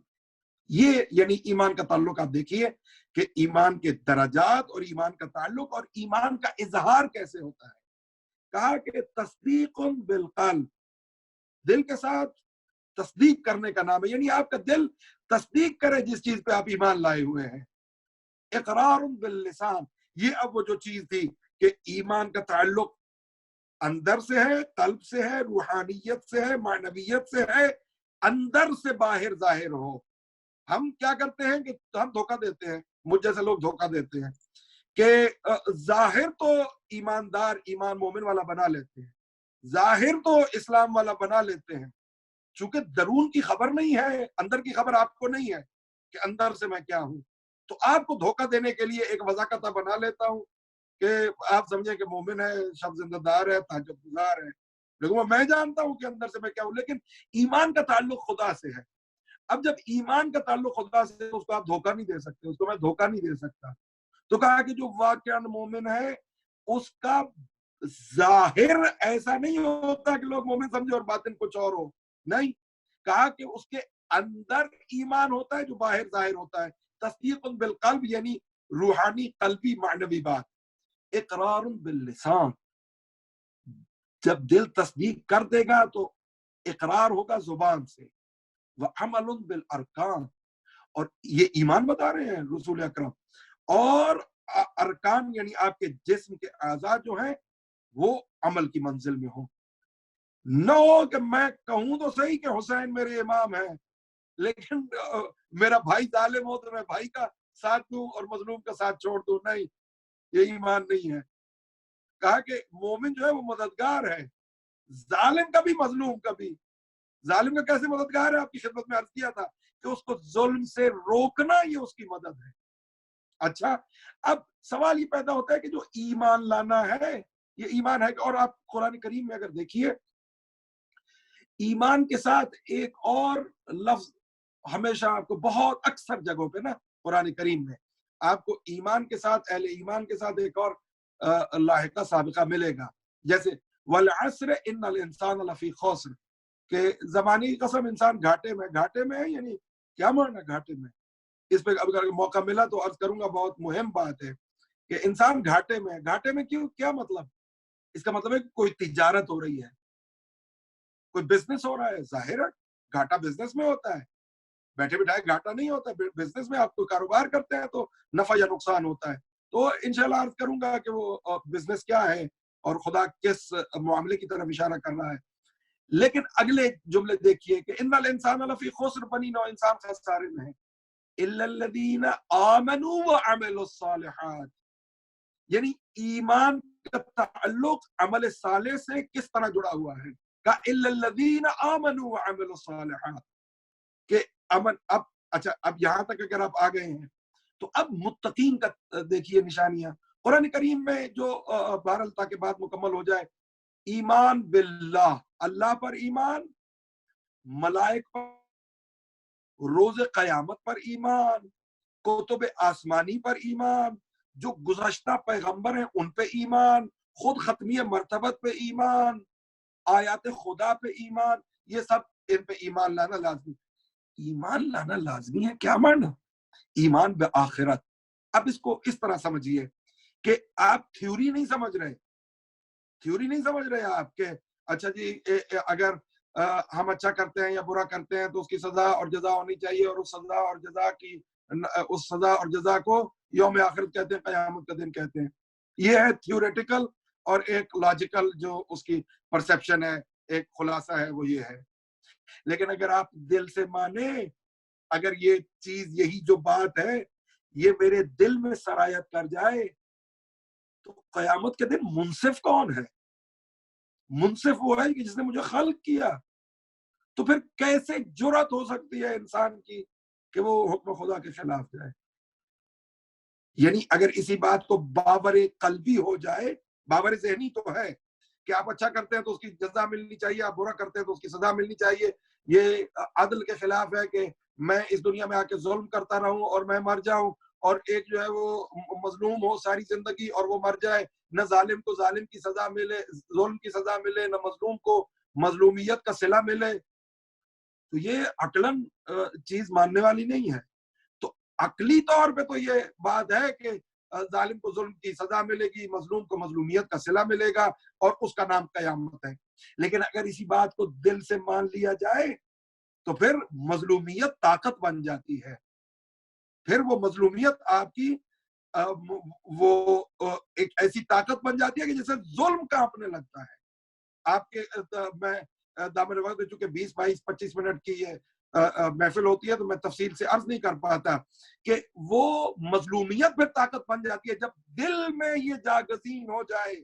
یہ یعنی ایمان کا تعلق آپ دیکھیے کہ ایمان کے درجات اور ایمان کا تعلق اور ایمان کا اظہار کیسے ہوتا ہے۔ کہا کہ تصدیق بالقلب، دل کے ساتھ تصدیق کرنے کا نام ہے، یعنی آپ کا دل تصدیق کرے جس چیز پہ آپ ایمان لائے ہوئے ہیں۔ اقرار باللسان، یہ اب وہ جو چیز تھی کہ ایمان کا تعلق اندر سے ہے، قلب سے ہے، روحانیت سے ہے، معنویت سے ہے، اندر سے باہر ظاہر ہو۔ ہم کیا کرتے ہیں کہ ہم دھوکہ دیتے ہیں، مجھ جیسے لوگ دھوکہ دیتے ہیں کہ ظاہر تو ایماندار ایمان مومن والا بنا لیتے ہیں، ظاہر تو اسلام والا بنا لیتے ہیں، چونکہ درون کی خبر نہیں ہے، اندر کی خبر آپ کو نہیں ہے کہ اندر سے میں کیا ہوں، تو آپ کو دھوکہ دینے کے لیے ایک وضاحت بنا لیتا ہوں کہ آپ سمجھیں کہ مومن ہے، شب زندہ دار ہے، تہجد گزار ہے، لیکن میں جانتا ہوں کہ اندر سے میں کیا ہوں۔ لیکن ایمان کا تعلق خدا سے ہے۔ اب جب ایمان کا تعلق خدا سے، اس کو آپ دھوکہ نہیں دے سکتے، اس کو میں دھوکہ نہیں دے سکتا۔ تو کہا کہ جو واقعاً مومن ہے اس کا ظاہر ایسا نہیں ہوتا کہ لوگ مومن سمجھے اور باطن کچھ اور ہو، نہیں، کہا کہ اس کے اندر ایمان ہوتا ہے جو باہر ظاہر ہوتا ہے۔ تصدیق بالقلب یعنی روحانی قلبی معنوی بات۔ اقرار باللسان، جب دل تصدیق کر دے گا تو اقرار ہوگا زبان سے، وعمل بالارکان، اور یہ ایمان بتا رہے ہیں رسول اکرم، اور ارکان یعنی آپ کے جسم کے اعضاء جو ہیں وہ عمل کی منزل میں ہوں۔ نہ ہو کہ میں کہوں تو صحیح کہ حسین میرے امام ہیں، لیکن میرا بھائی ظالم ہو تو میں بھائی کا ساتھ دوں اور مظلوم کا ساتھ چھوڑ دوں، نہیں، یہ ایمان نہیں ہے۔ کہا کہ مومن جو ہے وہ مددگار ہے، ظالم کا بھی مظلوم کا بھی۔ ظالم کا کیسے مددگار ہے؟ آپ کی خدمت میں عرض کیا تھا کہ اس کو ظلم سے روکنا یہ اس کی مدد ہے۔ اچھا، اب سوال یہ پیدا ہوتا ہے کہ جو ایمان لانا ہے یہ ایمان ہے، اور آپ قرآن کریم میں اگر دیکھیے ایمان کے ساتھ ایک اور لفظ ہمیشہ آپ کو بہت اکثر جگہوں پہ نا قرآن کریم میں آپ کو ایمان کے ساتھ، اہل ایمان کے ساتھ ایک اور لاحقہ سابقہ ملے گا، جیسے والعصر ان الانسان لفی خسر، کہ زمانی قسم انسان گھاٹے میں ہے، یعنی کیا معنی گھاٹے میں؟ اس پہ اگر موقع ملا تو عرض کروں گا، بہت مہم بات ہے کہ انسان گھاٹے میں کیوں، کیا مطلب؟ اس کا مطلب ہے کہ کوئی تجارت ہو رہی ہے، کوئی بزنس ہو رہا ہے، ظاہر ہے گھاٹا بزنس میں ہوتا ہے، بیٹھے بٹھائے گھاٹا نہیں ہوتا بزنس میں، آپ کوئی کاروبار کرتے ہیں تو نفع یا نقصان ہوتا ہے. تو انشاءاللہ عرض کروں گا کہ وہ بزنس کیا ہے اور خدا کس معاملے کی طرف اشارہ کر رہا ہے. لیکن اگلے جملے دیکھیے کہ ان الانسان لفی خسر، بنی نوع انسان خسارے میں ہے، الا الذین آمنوا وعملوا الصالحات. یعنی ایمان کا تعلق عمل صالح سے کس طرح جڑا ہوا ہے؟ کہ الا الذین آمنوا وعملوا الصالحات، کہ امن. اچھا اب یہاں تک اگر آپ آ گئے ہیں تو اب متقین کا دیکھیے نشانیاں قرآن کریم میں جو بہرحال تاکہ بات مکمل ہو جائے. ایمان باللہ، اللہ پر ایمان، ملائک پر، روز قیامت پر ایمان، کتب آسمانی پر ایمان، جو گزشتہ پیغمبر ہیں ان پہ ایمان، خود ختمی مرتبت پہ ایمان، آیات خدا پہ ایمان، یہ سب ان پہ ایمان لانا لازمی. ایمان لانا لازمی ہے کیا معنی؟ ایمان بآخرت. اب اس کو اس طرح سمجھیے کہ آپ تھیوری نہیں سمجھ رہے آپ کہ اچھا جی اگر ہم اچھا کرتے ہیں یا برا کرتے ہیں تو اس کی سزا اور جزا ہونی چاہیے، اور اس سزا اور جزا کو یوم آخرت کہتے ہیں، قیامت کا دن کہتے ہیں. یہ ہے تھیوریٹیکل، اور ایک لاجیکل جو اس کی پرسیپشن ہے، ایک خلاصہ ہے، وہ یہ ہے. لیکن اگر آپ دل سے مانے، اگر یہ چیز، یہی جو بات ہے یہ میرے دل میں سرایت کر جائے، تو قیامت کے دن منصف کون ہے؟ منصف وہ ہے کہ جس نے مجھے خلق کیا. تو پھر کیسے جرات ہو سکتی ہے انسان کی کہ وہ حکم خدا کے خلاف جائے؟ یعنی اگر اسی بات کو باور قلبی ہو جائے، باور ذہنی تو ہے کہ آپ اچھا کرتے ہیں تو اس کی جزا ملنی چاہیے، آپ برا کرتے ہیں تو اس کی سزا ملنی چاہیے. یہ عدل کے خلاف ہے کہ میں اس دنیا میں آ کے ظلم کرتا رہوں اور میں مر جاؤں، اور ایک جو ہے وہ مظلوم ہو ساری زندگی اور وہ مر جائے. نہ ظالم کو ظالم کی سزا ملے، ظلم کی سزا ملے، نہ مظلوم کو مظلومیت کا صلہ ملے. تو یہ عقلاً چیز ماننے والی نہیں ہے. تو عقلی طور پہ تو یہ بات ہے کہ ظالم کو ظلم کی سزا ملے گی، مظلوم کو مظلومیت کا صلہ ملے گا، اور اس کا نام قیامت ہے. لیکن اگر اسی بات کو دل سے مان لیا جائے تو پھر مظلومیت طاقت بن جاتی ہے. پھر وہ مظلومیت آپ کی وہ ایک ایسی طاقت بن جاتی ہے کہ جسے ظلم کانپنے لگتا ہے. آپ کے میں دامن وقت چونکہ 20 22 25 منٹ کی یہ محفل ہوتی ہے تو میں تفصیل سے عرض نہیں کر پاتا کہ وہ مظلومیت پھر طاقت بن جاتی ہے جب دل میں یہ جاگزین ہو جائے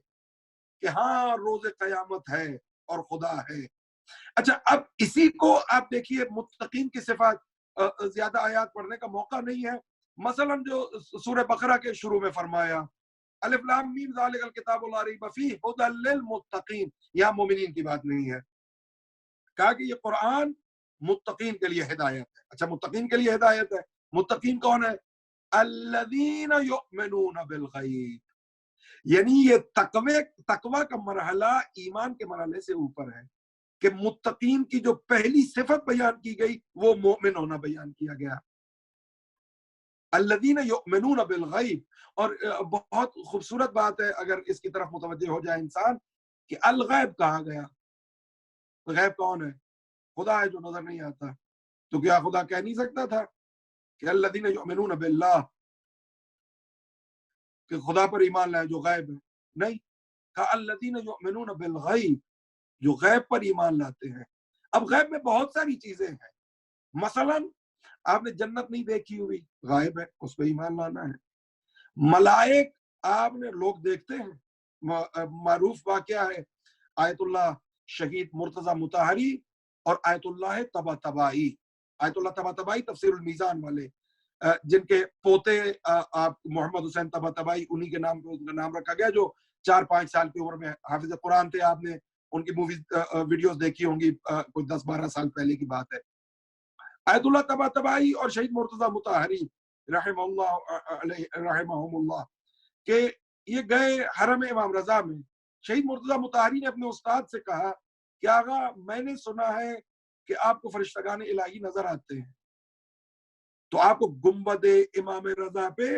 کہ ہاں روز قیامت ہے اور خدا ہے. اچھا اب اسی کو آپ دیکھیے، متقین کی صفات، زیادہ آیات پڑھنے کا موقع نہیں ہے. مثلا جو سورہ بقرہ کے شروع میں فرمایا الف لام میم ذالک الکتاب لا ریب فیہ ھدی للمتقین، یہاں مومنین کی بات نہیں ہے. کہا کہ یہ قرآن متقین کے لیے ہدایت ہے. اچھا متقین کے لیے ہدایت ہے، متقین کون ہے؟ الذین یؤمنون بالغیب. یعنی یہ تقوی کا مرحلہ ایمان کے مرحلے سے اوپر ہے کہ متقین کی جو پہلی صفت بیان کی گئی وہ مومن ہونا بیان کیا گیا. الذین یؤمنون بالغیب. اور بہت خوبصورت بات ہے اگر اس کی طرف متوجہ ہو جائے انسان کہ الغیب کہا گیا. غیب کون ہے؟ خدا ہے جو نظر نہیں آتا. تو کیا خدا کہہ نہیں سکتا تھا کہ الذین یؤمنون باللہ، کہ خدا پر ایمان لائے جو غیب ہے؟ نہیں، کہا الذین یؤمنون بالغیب، جو غیب پر ایمان لاتے ہیں. اب غیب میں بہت ساری چیزیں ہیں. مثلا آپ نے جنت نہیں دیکھی ہوئی، غائب ہے، اس پہ ایمان لانا ہے. ملائک آپ نے لوگ دیکھتے ہیں، معروف واقعہ ہے آیت اللہ شہید مرتضی مطہری اور آیت اللہ طباطبائی. آیت اللہ طباطبائی تفسیر المیزان والے، جن کے پوتے آپ محمد حسین طباطبائی، انہی کے نام پہ ان کا نام رکھا گیا، جو 4-5 سال کی عمر میں حافظ قرآن تھے. آپ نے ان کی موویز ویڈیوز دیکھی ہوں گی، کوئی 10-12 سال پہلے کی بات ہے. آیت اللہ طباطبائی اور شہید مرتضی مطہری رحمہم اللہ کہ یہ گئے حرم امام رضا میں. شہید مرتضی مطہری نے اپنے استاد سے کہا کہ آغا میں نے سنا ہے کہ آپ کو فرشتگان الہی نظر آتے ہیں. تو آپ کو گنبد امام رضا پہ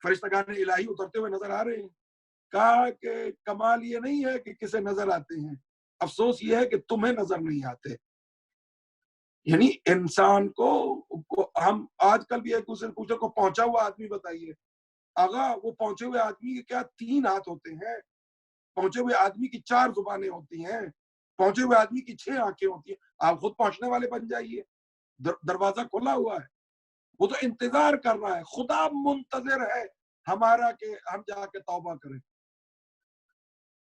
فرشتگان الہی اترتے ہوئے نظر آ رہے ہیں. کہا کہ کمال یہ نہیں ہے کہ کسے نظر آتے ہیں، افسوس یہ ہے کہ تمہیں نظر نہیں آتے. یعنی انسان کو ہم آج کل بھی ایک دوسرے سے پوچھو کو پہنچا ہوا آدمی بتائیے. آغا وہ پہنچے ہوئے آدمی کے کیا 3 ہاتھ ہوتے ہیں، پہنچے ہوئے آدمی کی 4 زبانیں ہوتی ہیں، پہنچے ہوئے آدمی کی 6 آنکھیں ہوتی ہیں. آپ خود پہنچنے والے بن جائیے. دروازہ کھلا ہوا ہے، وہ تو انتظار کر رہا ہے. خدا منتظر ہے ہمارا کہ ہم جا کے توبہ کریں.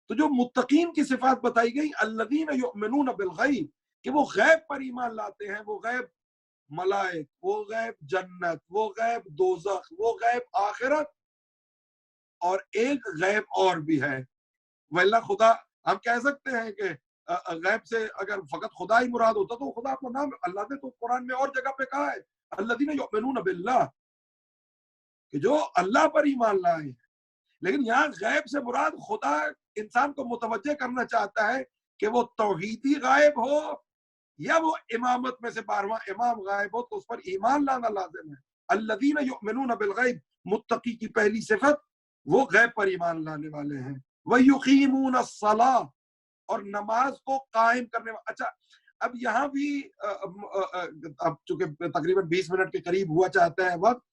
تو جو متقین کی صفات بتائی گئی، الذین یؤمنون بالغیب، کہ وہ غیب پر ایمان لاتے ہیں. وہ غیب ملائک، وہ غیب جنت، وہ غیب دوزخ، وہ غیب آخرت، اور ایک غیب اور بھی ہے. واللہ خدا ہم کہہ سکتے ہیں کہ غیب سے اگر فقط خدا ہی مراد ہوتا تو خدا اپنا نام اللہ نے تو قرآن میں اور جگہ پہ کہا ہے الذین یؤمنون باللہ، کہ جو اللہ پر ایمان لائے ہیں. لیکن یہاں غیب سے مراد خدا انسان کو متوجہ کرنا چاہتا ہے کہ وہ توحیدی غائب ہو یا وہ امامت میں سے 12واں امام غائب ہو، تو اس پر ایمان لانا لازم ہے. الذین یؤمنون بالغیب، متقی کی پہلی صفت وہ غیب پر ایمان لانے والے ہیں. وَيُقِيمُونَ الصَّلَاةَ، اور نماز کو قائم کرنے والے. اچھا اب یہاں بھی اب چونکہ تقریباً 20 منٹ کے قریب ہوا چاہتا ہے وقت.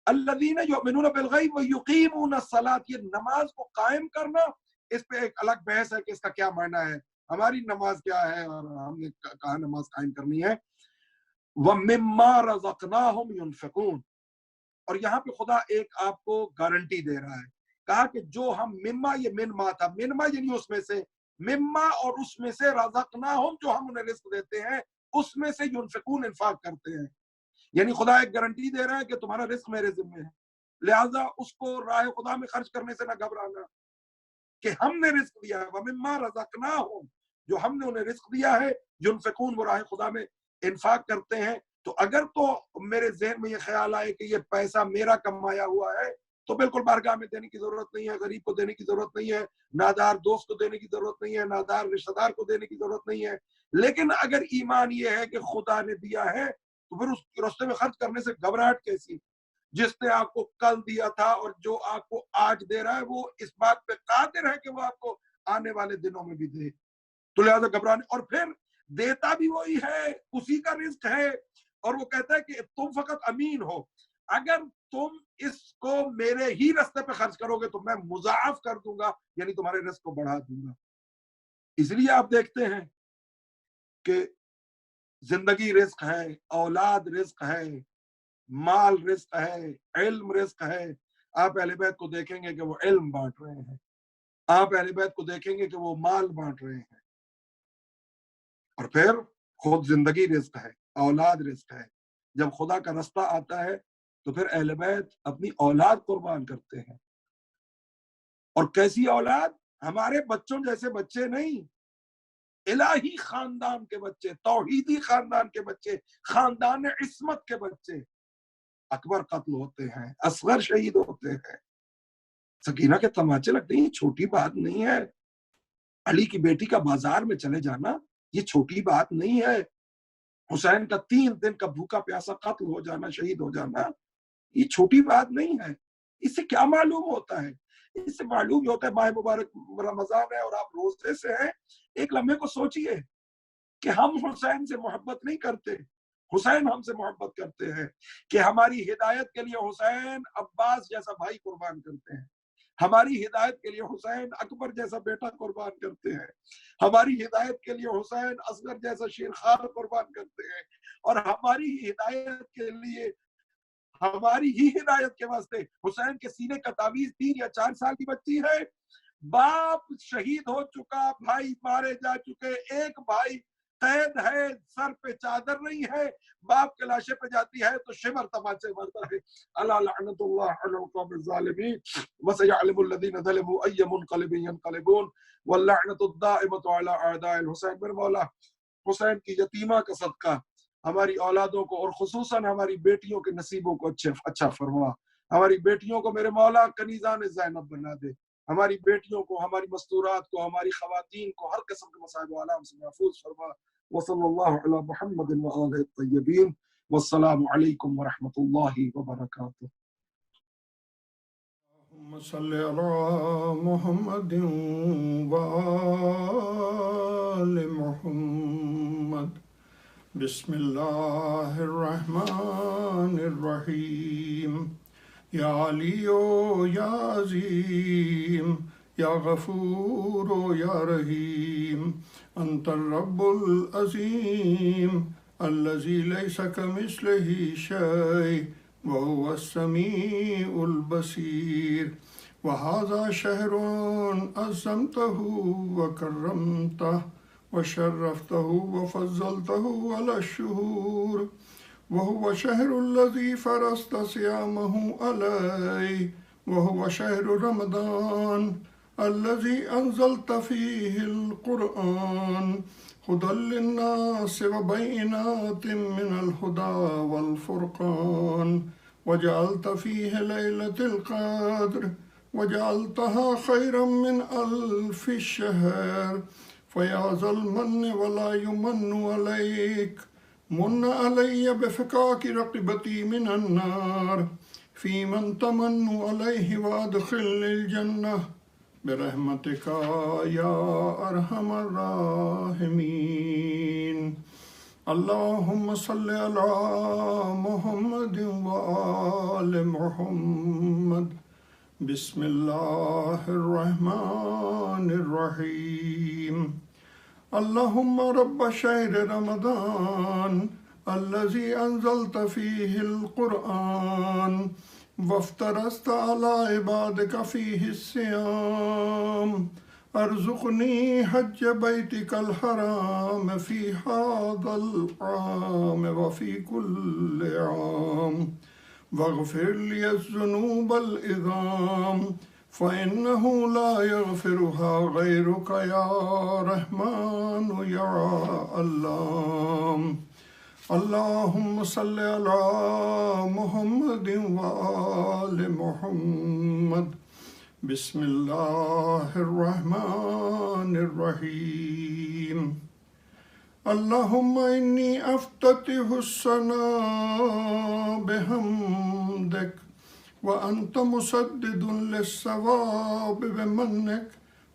الذین یؤمنون بالغیب ویقیمون الصلاۃ، یہ نماز کو قائم کرنا، اس پہ ایک الگ بحث ہے کہ اس کا کیا معنی ہے، ہماری نماز کیا ہے اور ہم نے کہاں نماز قائم کرنی ہے. وَمِمَّا رَزَقْنَاهُمْ يُنْفِقُونَ، اور یہاں پہ خدا ایک آپ کو گارنٹی دے رہا ہے. کہا کہ جو ہم مما، یہ من ما تھا، مما یعنی اس میں سے، مما اور اس میں سے، رزقناہم جو ہم انہیں رزق دیتے ہیں اس میں سے، ينفقون انفاق کرتے ہیں. یعنی خدا ایک گارنٹی دے رہا ہے کہ تمہارا رزق میرے ذمہ ہے، لہٰذا اس کو راہ خدا میں خرچ کرنے سے نہ گھبرانا کہ ہم نے رزق دیا ہے. وَمِمَّا رَزَقْنَاهُمْ، جو ہم نے انہیں رزق دیا ہے، ينفقون، وہ راہ خدا میں انفاق کرتے ہیں. تو اگر تو میرے ذہن میں یہ خیال آئے کہ یہ پیسہ میرا کمایا ہوا ہے تو بالکل بارگاہ میں دینے کی ضرورت نہیں ہے، غریب کو دینے کی ضرورت نہیں ہے، نادار دوست کو دینے کی ضرورت نہیں ہے، نادار رشتہ دار کو دینے کی ضرورت نہیں ہے. لیکن اگر ایمان یہ ہے کہ خدا نے دیا ہے تو پھر اس راستے میں خرچ کرنے سے گھبراہٹ کیسی؟ جس نے آپ کو کل دیا تھا اور جو آپ کو آج دے رہا ہے وہ اس بات پہ قادر ہے کہ وہ آپ کو آنے والے دنوں میں بھی دے. تو لہٰذا گھبرانے، اور پھر دیتا بھی وہی ہے، اسی کا رزق ہے. اور وہ کہتا ہے کہ تم فقط امین ہو، اگر تم اس کو میرے ہی رستے پہ خرچ کرو گے تو میں مضاعف کر دوں گا، یعنی تمہارے رزق کو بڑھا دوں گا. اس لیے آپ دیکھتے ہیں کہ زندگی رزق ہے، اولاد رزق ہے، مال رزق ہے، علم رزق ہے. آپ اہل بیت کو دیکھیں گے کہ وہ علم بانٹ رہے ہیں، آپ اہل بیت کو دیکھیں گے کہ وہ مال بانٹ رہے ہیں. اور پھر خود زندگی رزق ہے، اولاد رزق ہے. جب خدا کا رستہ آتا ہے تو پھر اہل بیت اپنی اولاد قربان کرتے ہیں. اور کیسی اولاد؟ ہمارے بچوں جیسے بچے نہیں، الہی خاندان کے بچے، توحیدی خاندان کے بچے، خاندان عصمت کے بچے. اکبر قتل ہوتے ہیں، اصغر شہید ہوتے ہیں، سکینہ کے تماچے لگتے ہیں، یہ چھوٹی بات نہیں ہے. علی کی بیٹی کا بازار میں چلے جانا یہ چھوٹی بات نہیں ہے. حسین کا 3 دن کا بھوکا پیاسا قتل ہو جانا، شہید ہو جانا، یہ چھوٹی بات نہیں ہے. اس سے کیا معلوم ہوتا ہے؟ اس سے معلوم ہوتا ہے ماہ مبارک رمضان ہے اور آپ روزے سے ہیں. ایک لمحے کو سوچئے کہ ہم حسین سے محبت نہیں کرتے، حسین ہم سے محبت کرتے ہیں، کہ ہماری ہدایت کے لیے حسین عباس جیسا بھائی قربان کرتے ہیں، ہماری ہدایت کے لیے حسین اکبر جیسا بیٹا قربان کرتے ہیں، ہماری ہدایت کے لیے حسین اصغر جیسا شیرخوار قربان کرتے ہیں، اور ہماری ہدایت کے لیے، ہماری ہی ہدایت کے واسطے حسین کے سینے کا تعویذ 3 یا 4 سال کی بچی ہے. باپ شہید ہو چکا، بھائی مارے جا چکے، ایک بھائی قید ہے، سر پہ چادر نہیں ہے، باپ کے لاشے پہ جاتی ہے تو شمر تماچے مارتا ہے. الا لعنت اللہ علی القوم الظالمین وسيعلم الذين ظلموا اي منقلب ينقلبون واللعنت الدائمة على اعداء الحسین. میرے مولا حسین کی یتیمہ کا صدقہ ہماری اولادوں کو اور خصوصاً ہماری بیٹیوں کے نصیبوں کو اچھا فرما. ہماری بیٹیوں کو میرے مولا کنیزان زینب بنا دے، ہماری بیٹیوں کو، ہماری مستورات کو، ہماری خواتین کو ہر قسم کے مصائب و آلام سے محفوظ فرما. وصلی اللہ علی محمد و آلہ الطیبین والسلام علیکم ورحمۃ اللہ وبرکاتہ. اللهم صل على محمد وآل محمد. بسم الله الرحمن الرحيم. يا علي يا عظيم يا غفور يا رحيم أنت الرب العظيم الذي ليس كمثله شيء وهو السميع البصير. وهذا شهر عظمته وكرمته وشرفته وفضلته على الشهور. وهو شهر الذي فرضت صيامه عليه. وهو شهر رمضان الذي أنزلت فيه القرآن هدى للناس وبينات من الهدى والفرقان. وجعلت فيه ليلة القدر وجعلتها خيرا من 1000 شهر. فيا ذا المن ولا يمن عليك من علي بفكاك رقبتي من النار في من تمن عليه وادخل الجنة برحمتك يا أرحم الراحمين. اللهم صل على محمد وآل محمد. بسم الله الرحمن الرحيم. اللهم رب شهر رمضان الذي أنزلت فيه القرآن وافترضت على عبادك فيه الصيام ارزقني حج بيتك الحرام في هذا العام وفي كل عام واغفر لي الذنوب العظام فإنه لا يغفرها غيرك يا رحمن يا الله. اللهم صل على محمد وآل محمد. بسم الله الرحمن الرحيم. اللهم إني أفتتح السنة بحمدك وأنت مسدد للصواب بمنك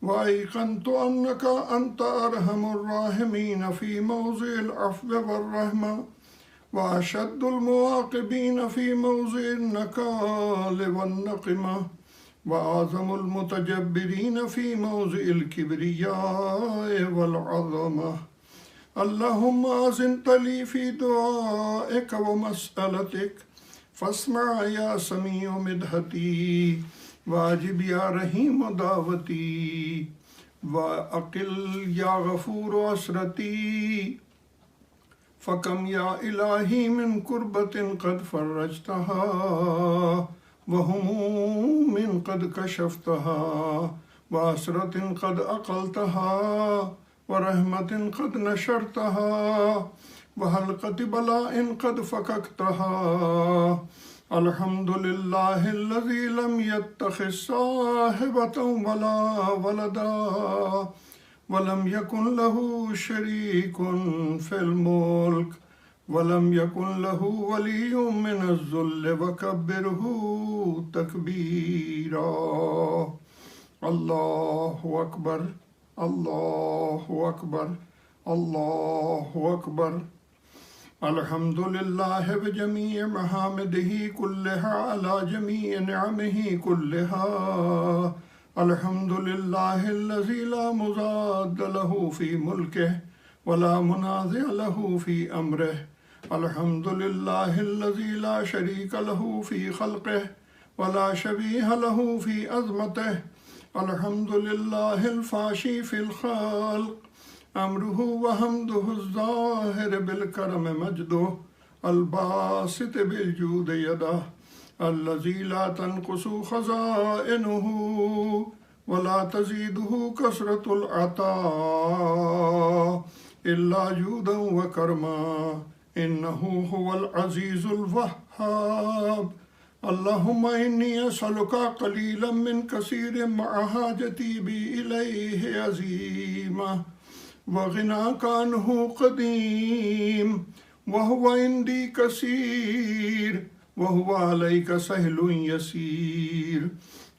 وأيقنت أنك أنت أرحم الراحمين في موضع العفو والرحمة وأشد المعاقبين في موضع النكال والنقمة وأعظم المتجبرين في موضع الكبرياء والعظمة. اللهم أذنت لي في دعائك ومسألتك فاسمع يا سميع مدحتي واجب يا رحيم دعوتي وأقل يا غفور عسرتي. فكم يا إلهي من كربة قد فرجتها وهموم قد كشفتها وعسرة قد أقلتها ورحمة قد نشرتها وحلقة بلاء قد فككتها. الحمد لله الذي لم يتخذ صاحبة ولا ولدا ولم يكن له شريك في الملك ولم يكن له ولي من الذل وكبره تكبيرا. الله أكبر الله أكبر الله أكبر. الحمد لله بجميع محامده كلها على جميع نعمه كلها. الحمد لله الذي لا مضاد له في ملكه ولا منازع له في أمره. الحمد لله الذي لا شريك له في خلقه ولا شبيه له في عظمته. الحمد لله الفاشي في الخلق أمره وحمده الظاهر بالكرم مجده الباسط بالجود يده الذي لا تنقص خزائنه ولا تزيده كثرة العطاء إلا جودا وكرما إنه هو العزيز الوهاب. اللهم إني أسألك قليلا من كثير مع حاجتي بي إليه عظيمة وغناك عنه قديم وهو عندي كثير وهو عليك سهل يسير.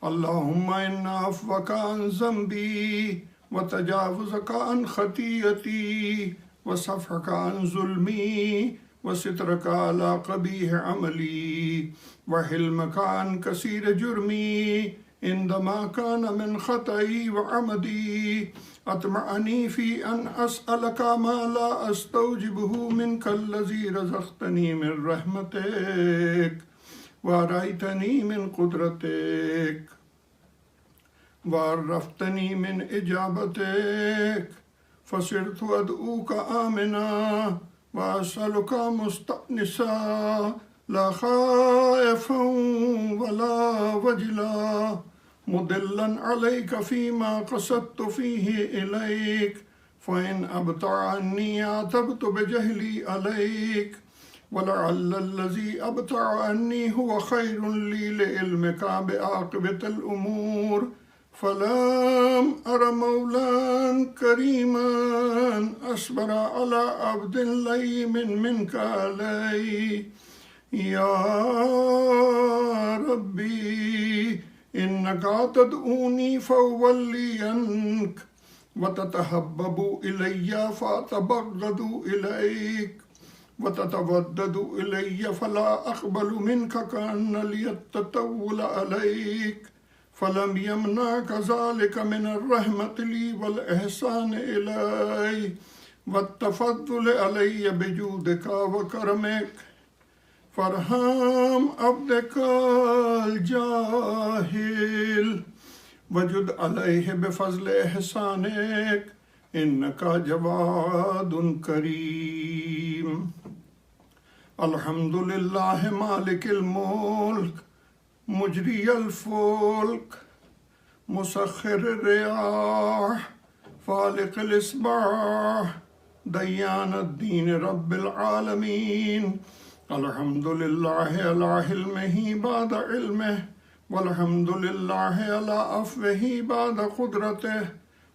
اللهم إن عفوك عن ذنبي وتجاوزك عن خطيئتي وصفحك عن ظلمي وسترك على قبيح عملي وحلمك عن كثير جرمي عندما كان من خطئي وعمدي أطمعني في أن أسألك ما لا أستوجبه منك الذي رزقتني من رحمتك وأريتني من قدرتك وعرفتني من إجابتك فصرت أدعوك آمنا وأسألك مستأنسا لا خائفا ولا وجلا مضلا عليك فيما قصدت فيه إليك فإن أبطأ عني عاتبت بجهلي عليك ولعل الذي أبطأ عني هو خير لي لعلمك بعاقبة الأمور فلم أر مولا كريما أصبر على عبد لئيم منك علي. يا ربي إنك تدعوني فأولينك وتتحبب إلي فأتبغض إليك وتتودد إلي فلا أقبل منك كأن لي التطول عليك فلم يمنعك ذلك من الرحمة لي والإحسان إلي والتفضل علي بجودك وكرمك فارحم عبدك الجاهل وجد عليه بفضل إحسانك إنك جواد كريم. الحمد لله مالك الملك مجري الفلك مسخر الرياح فالق الإصباح ديان الدين رب العالمين. الحمد لله على حلمه بعد علمه والحمد لله على عفوه بعد قدرته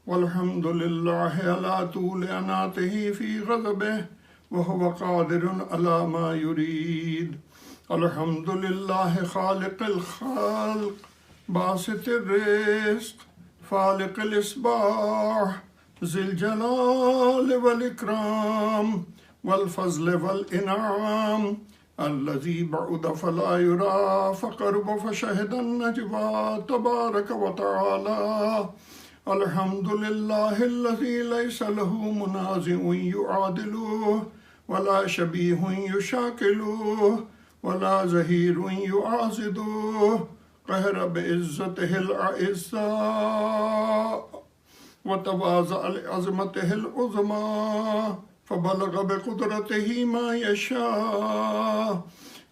والحمد لله على طول أناته في غضبه وهو قادر على ما يريد. الحمد لله خالق الخلق باسط الرزق فالق الإصباح ذي الجلال والإكرام والفضل والإنعام الذي بعد فلا يرى فقرب فشهد النجوى تبارك وتعالى. الحمد لله الذي ليس له منازع يعادله ولا شبيه يشاكله ولا زهير يعاضده قهر بعزته الأعزاء وتواضع لعظمته العظمى فبلغ بقدرته ما يشاء.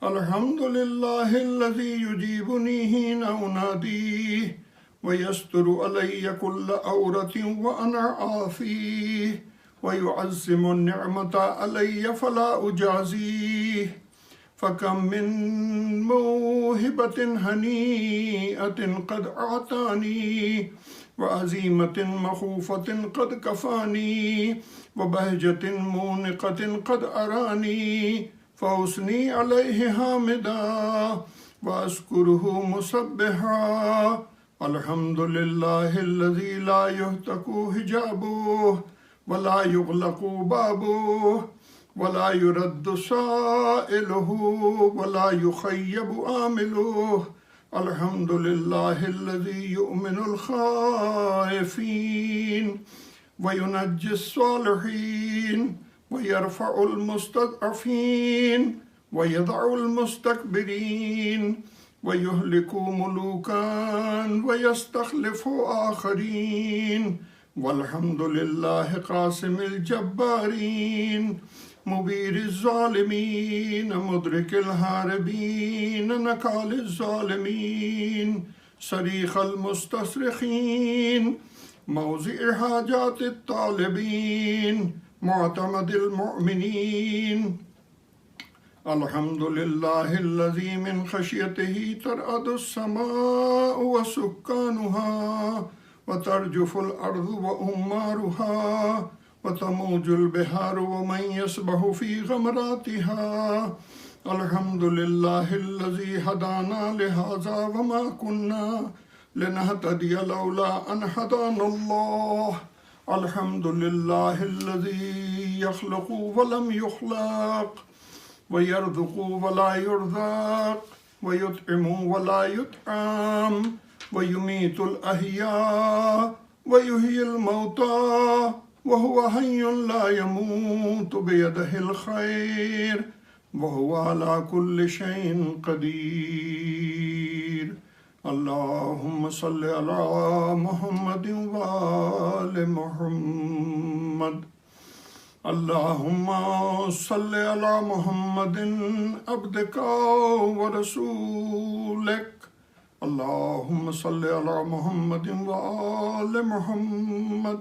الحمد لله الذي يجيبني حين أناديه ويستر علي كل عورة وأنا عافيه ويعزم النعمة علي فلا أجازيه. فكم من موهبة هنيئة قد أعطاني وعزيمة مخوفة قد كفاني وبهجة مونقة قد أراني فأثني عليه حامدا وأشكره مسبحا. الحمد لله الذي لا يهتك حجابه ولا يغلق بابه ولا يرد سائله ولا يخيب آمله. الحمد لله الذي يؤمن الخائفين وينجي الصالحين ويرفع المستضعفين ويضع المستكبرين ويهلك ملوكا ويستخلف آخرين. والحمد لله قاسم الجبارين مبير الظالمين مدرك الهاربين نكال الظالمين صريخ المستصرخين موضع حاجات الطالبين معتمد المؤمنين. الحمد لله الذي من خشيته ترعد السماء وسكانها وترجف الأرض وأمارها وتموج البحار ومن يسبح في غمراتها. الحمد لله الذي هدانا لهذا وما كنا لنهتدي لولا أن هدانا الله. الحمد لله الذي يخلق ولم يخلق ويرزق ولا يرزق ويطعم ولا يطعم ويميت الأحياء ويحيي الموتى وهو حي لا يموت بيده الخير وهو على كل شيء قدير. اللهم صل على محمد وآل محمد. اللهم صل على محمد عبدك ورسولك. اللهم صل على محمد وآل محمد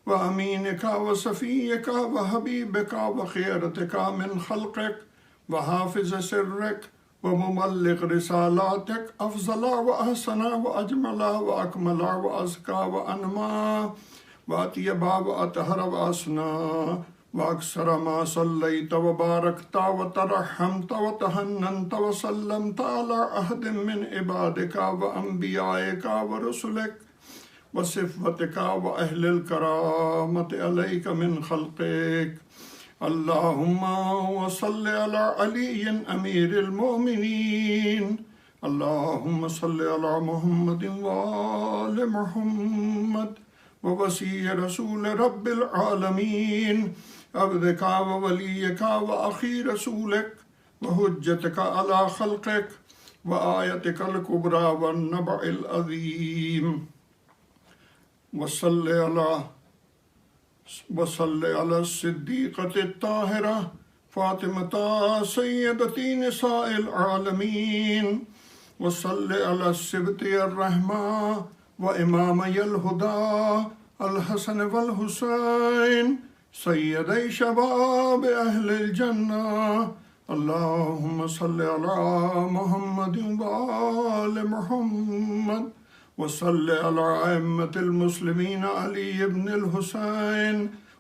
وأمينك وصفيك وحبيبك وخيرتك من خلقك وحافظ سرك ومبلغ رسالاتك أفضل وأحسن وأجمل وأكمل وأزكى وأنمى وأطيب وأطهر وأسنى وأكثر ما صليت وباركت وترحمت وتهننت وسلمت على أحد من عبادك وأنبيائك ورسلك وصفتك وأهل الكرامة عليك من خلقك. اللهم وصل على علي أمير المؤمنين. اللهم صل على محمد وآل محمد ووصي رسول رب العالمين عبدك ووليك وأخي رسولك وحجتك على خلقك وآيتك الكبرى والنبع العظيم. وصل على الصديقة الطاهرة فاطمة سيدة نساء العالمين. وصل على السبط الرحمة وإمامي الهدى الحسن والحسين سيدي شباب أهل الجنة. اللهم صل على محمد وآل محمد. وصل على أئمة المسلمين علي بن الحسين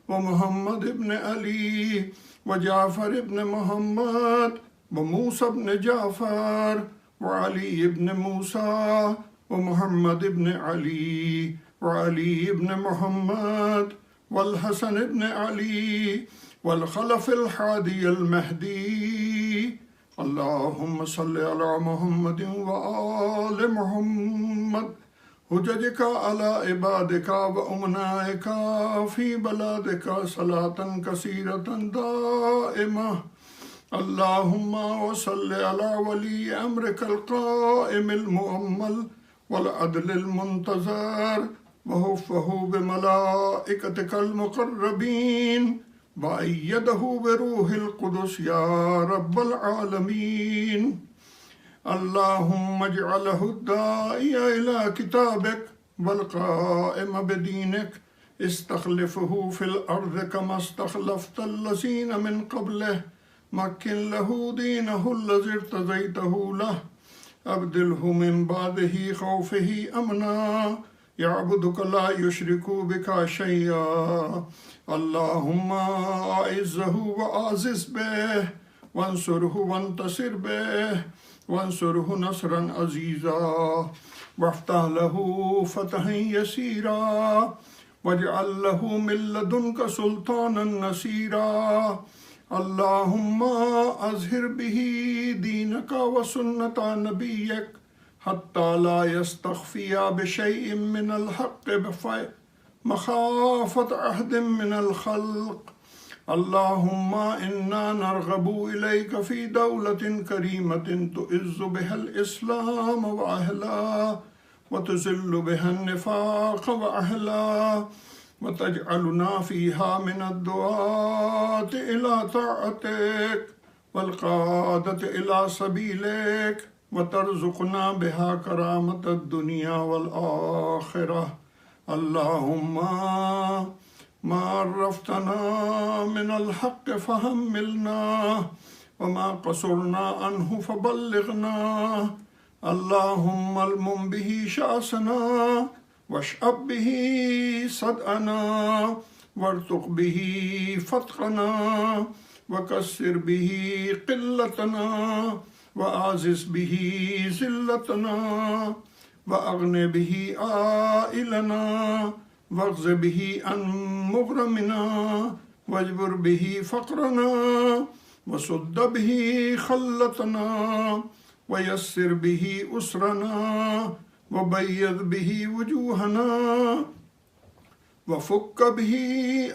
ومحمد بن علي وجعفر بن محمد وموسى بن جعفر وعلي بن موسى ومحمد بن علي وعلي بن محمد والحسن بن علي والخلف الحادي المهدي. اللهم صل على محمد وآل محمد حججك على عبادك وأمنائك في بلادك صلاة كثيرة دائمة. اللهم وصل على ولي أمرك القائم المؤمل والعدل المنتظر وحفه بملائكتك المقربين وأيده بروح القدس يا رب العالمين. اللهم اجعله الداعي إلى كتابك والقائم بدينك استخلفه في الأرض كما استخلفت الذين من قبله. مكن له دينه الذي ارتضيته له. أبدله من بعده خوفه أمنا يعبدك لا يشرك بك شيئا. اللهم أعزه وأعزز به وانصره وانتصر به وانصره نصرا عزيزا وافتح له فتحا يسيرا واجعل له من لدنك سلطانا نصيرا. اللهم أظهر به دينك وسنة نبيك حتى لا يستخفي بشيء من الحق مخافة أحد من الخلق. اللهم إنا نرغب إليك في دولة كريمة تعز بها الإسلام وأهله وتذل بها النفاق وأهله وتجعلنا فيها من الدعاة إلى طاعتك والقادة إلى سبيلك وترزقنا بها كرامة الدنيا والآخرة. اللهم ما عرفتنا من الحق فحملنا وما قصرنا عنه فبلغنا. اللهم المم به شأسنا واشأب به صدأنا وارزق به فتقنا وكسر به قلتنا وأعزز به ذلتنا وأغن به عائلنا واغز به عن مغرمنا واجبر به فقرنا وسد به خلتنا ويسر به أسرنا وبيض به وجوهنا وفك به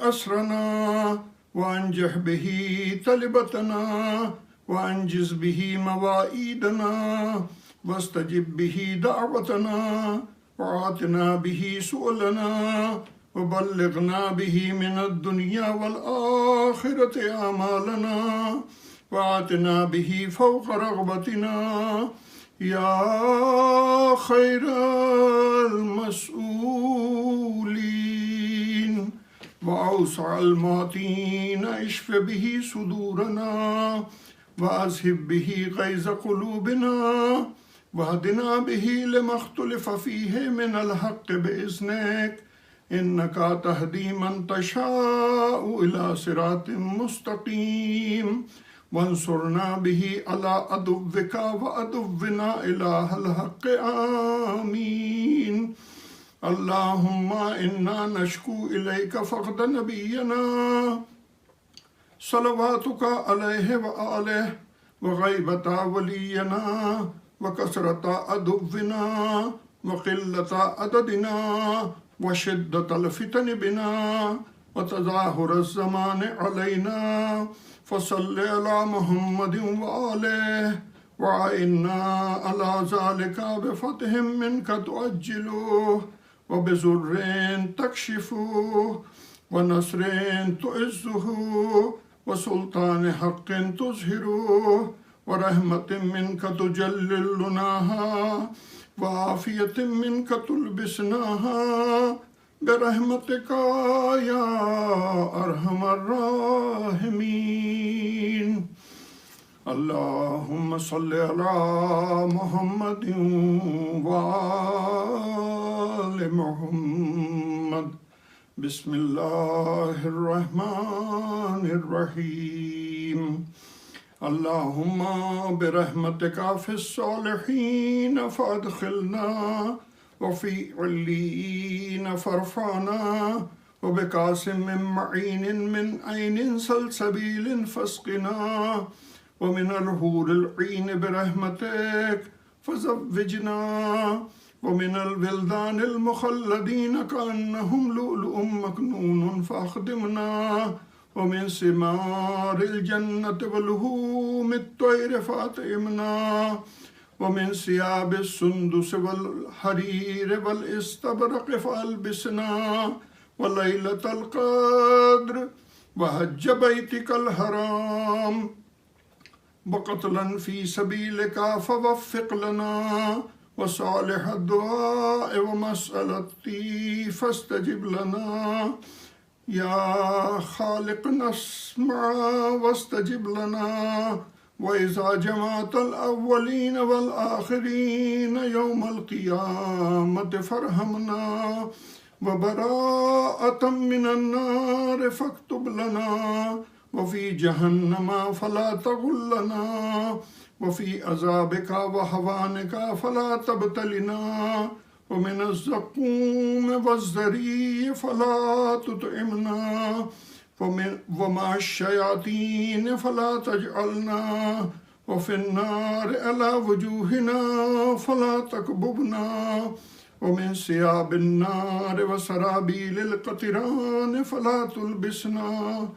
أسرنا وأنجح به طلبتنا وأنجز به مواعيدنا واستجب به دعوتنا وآتنا به سؤلنا وبلغنا به من الدنيا والآخرة آمالنا وآتنا به فوق رغبتنا يا خير المسؤولين وأوسع المعطين اشف به صدورنا وأذهب به غيظ قلوبنا واهدنا به لما اختلف فيه من الحق بإذنك إنك تهدي من تشاء إلى صراط مستقيم وانصرنا به على عدوك وعدونا إله الحق آمين اللهم إنا نشكو إليك فقد نبينا صلواتك عليه وآله وغيبة ولينا وكثرة عدونا وقلة عددنا وشدة الفتن بنا وتظاهر الزمان علينا فصل على محمد وآله وعنا على ذلك بفتح منك تؤجله وبزر تكشفه ونصر تعزه وسلطان حق تظهره ورحمة منك تجللناها وعافية منك تلبسناها برحمتك يا أرحم الراحمين اللهم صل على محمد وآل محمد بسم الله الرحمن الرحيم اللهم برحمتك في الصالحين فادخلنا وفي عليين فارفعنا وبقاسم من معين من عين سلسبيل فاسقنا ومن الحور العين برحمتك فزوجنا ومن الولدان المخلدين كأنهم لؤلؤ مكنون فأخدمنا ومن ثمار الجنة ولحوم الطير فأطعمنا ومن ثياب السندس والحرير والاستبرق فألبسنا وليلة القدر وحج بيتك الحرام وقتلا في سبيلك فوفق لنا وصالح الدعاء ومسألتي فاستجب لنا يا خالقنا اسمع واستجب لنا وإذا جمعت الأولين والآخرين يوم القيامة فارحمنا وبراءة من النار فاكتب لنا وفي جهنم فلا تغلنا وفي عذابك وهوانك فلا تبتلنا ومن الزقوم والزريع فلا تطعمنا ومع الشياطين فلا تجعلنا وفي النار على وجوهنا فلا تكببنا ومن ثياب النار وسرابيل القطران فلا تلبسنا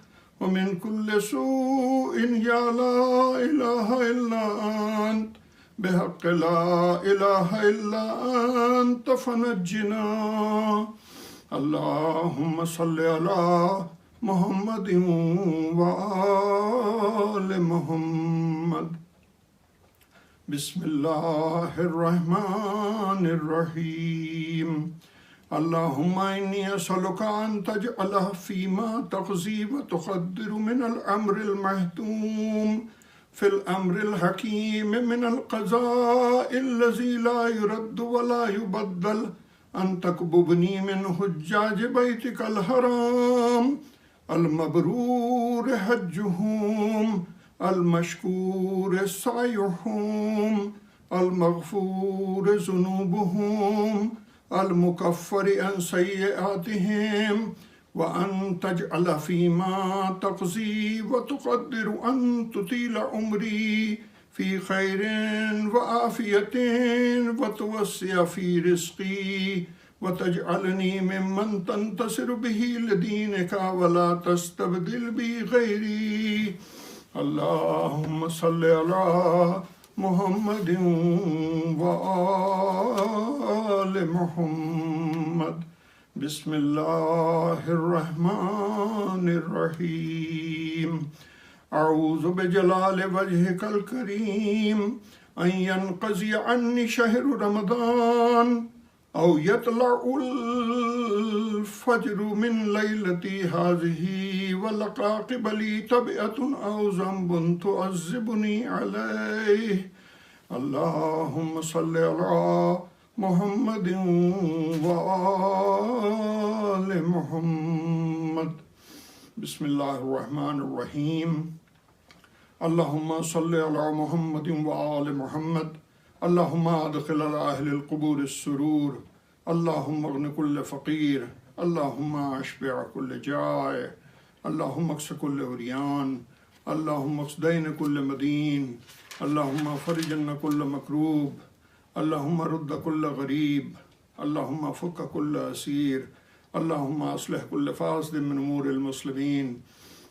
ومن كل سوء يا لا إله إلا أنت بحق لا إله إلا أنت فنجنا اللهم صل على محمد وآل محمد بسم الله الرحمن الرحيم اللهم إني أسألك أن تجعل فيما تقضي وتقدر من الأمر المحتوم في الأمر الحكيم من القضاء الذي لا يرد ولا يبدل أن تقبضني من حجاج بيتك الحرام المبرور حجهم المشكور سعيهم المغفور ذنوبهم المكفر عن سيئاتهم وأن تجعل فيما تقضي وتقدر أن تطيل عمري في خير وعافية وتوسع في رزقي وتجعلني ممن تنتصر به لدينك ولا تستبدل بي غيري. اللهم صل على محمد وآل محمد. بسم الله الرحمن الرحيم. أعوذ بجلال وجهك الكريم أن ينقضي عني شهر رمضان أو يطلع الفجر من ليلتي هذه ولقى قبلي تبعة أو ذنب تعذبني عليه. اللهم صل على محمد وآل محمد. بسم الله الرحمن الرحيم. اللهم صل على محمد وآل محمد. اللهم أدخل على أهل القبور السرور. اللهم اغن كل فقير. اللهم اشبع كل جائع. اللهم اكس كل عريان. اللهم اكس دين كل مدين. اللهم فرج عنا كل مكروب. اللهم رد كل غريب. اللهم فك كل أسير. اللهم أصلح كل فاسد من أمور المسلمين.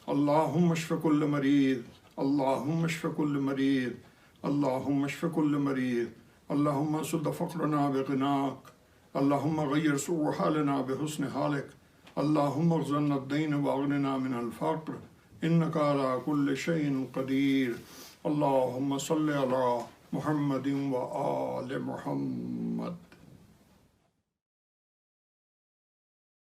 اللهم اشف كل مريض. اللهم اشف كل مريض. اللهم اشف كل مريض. اللهم سد فقرنا بغناك. اللهم غير سوء حالنا بحسن حالك. اللهم اغزنا الدين واغننا من الفقر إنك على كل شيء قدير. اللهم صل على محمد وآل محمد.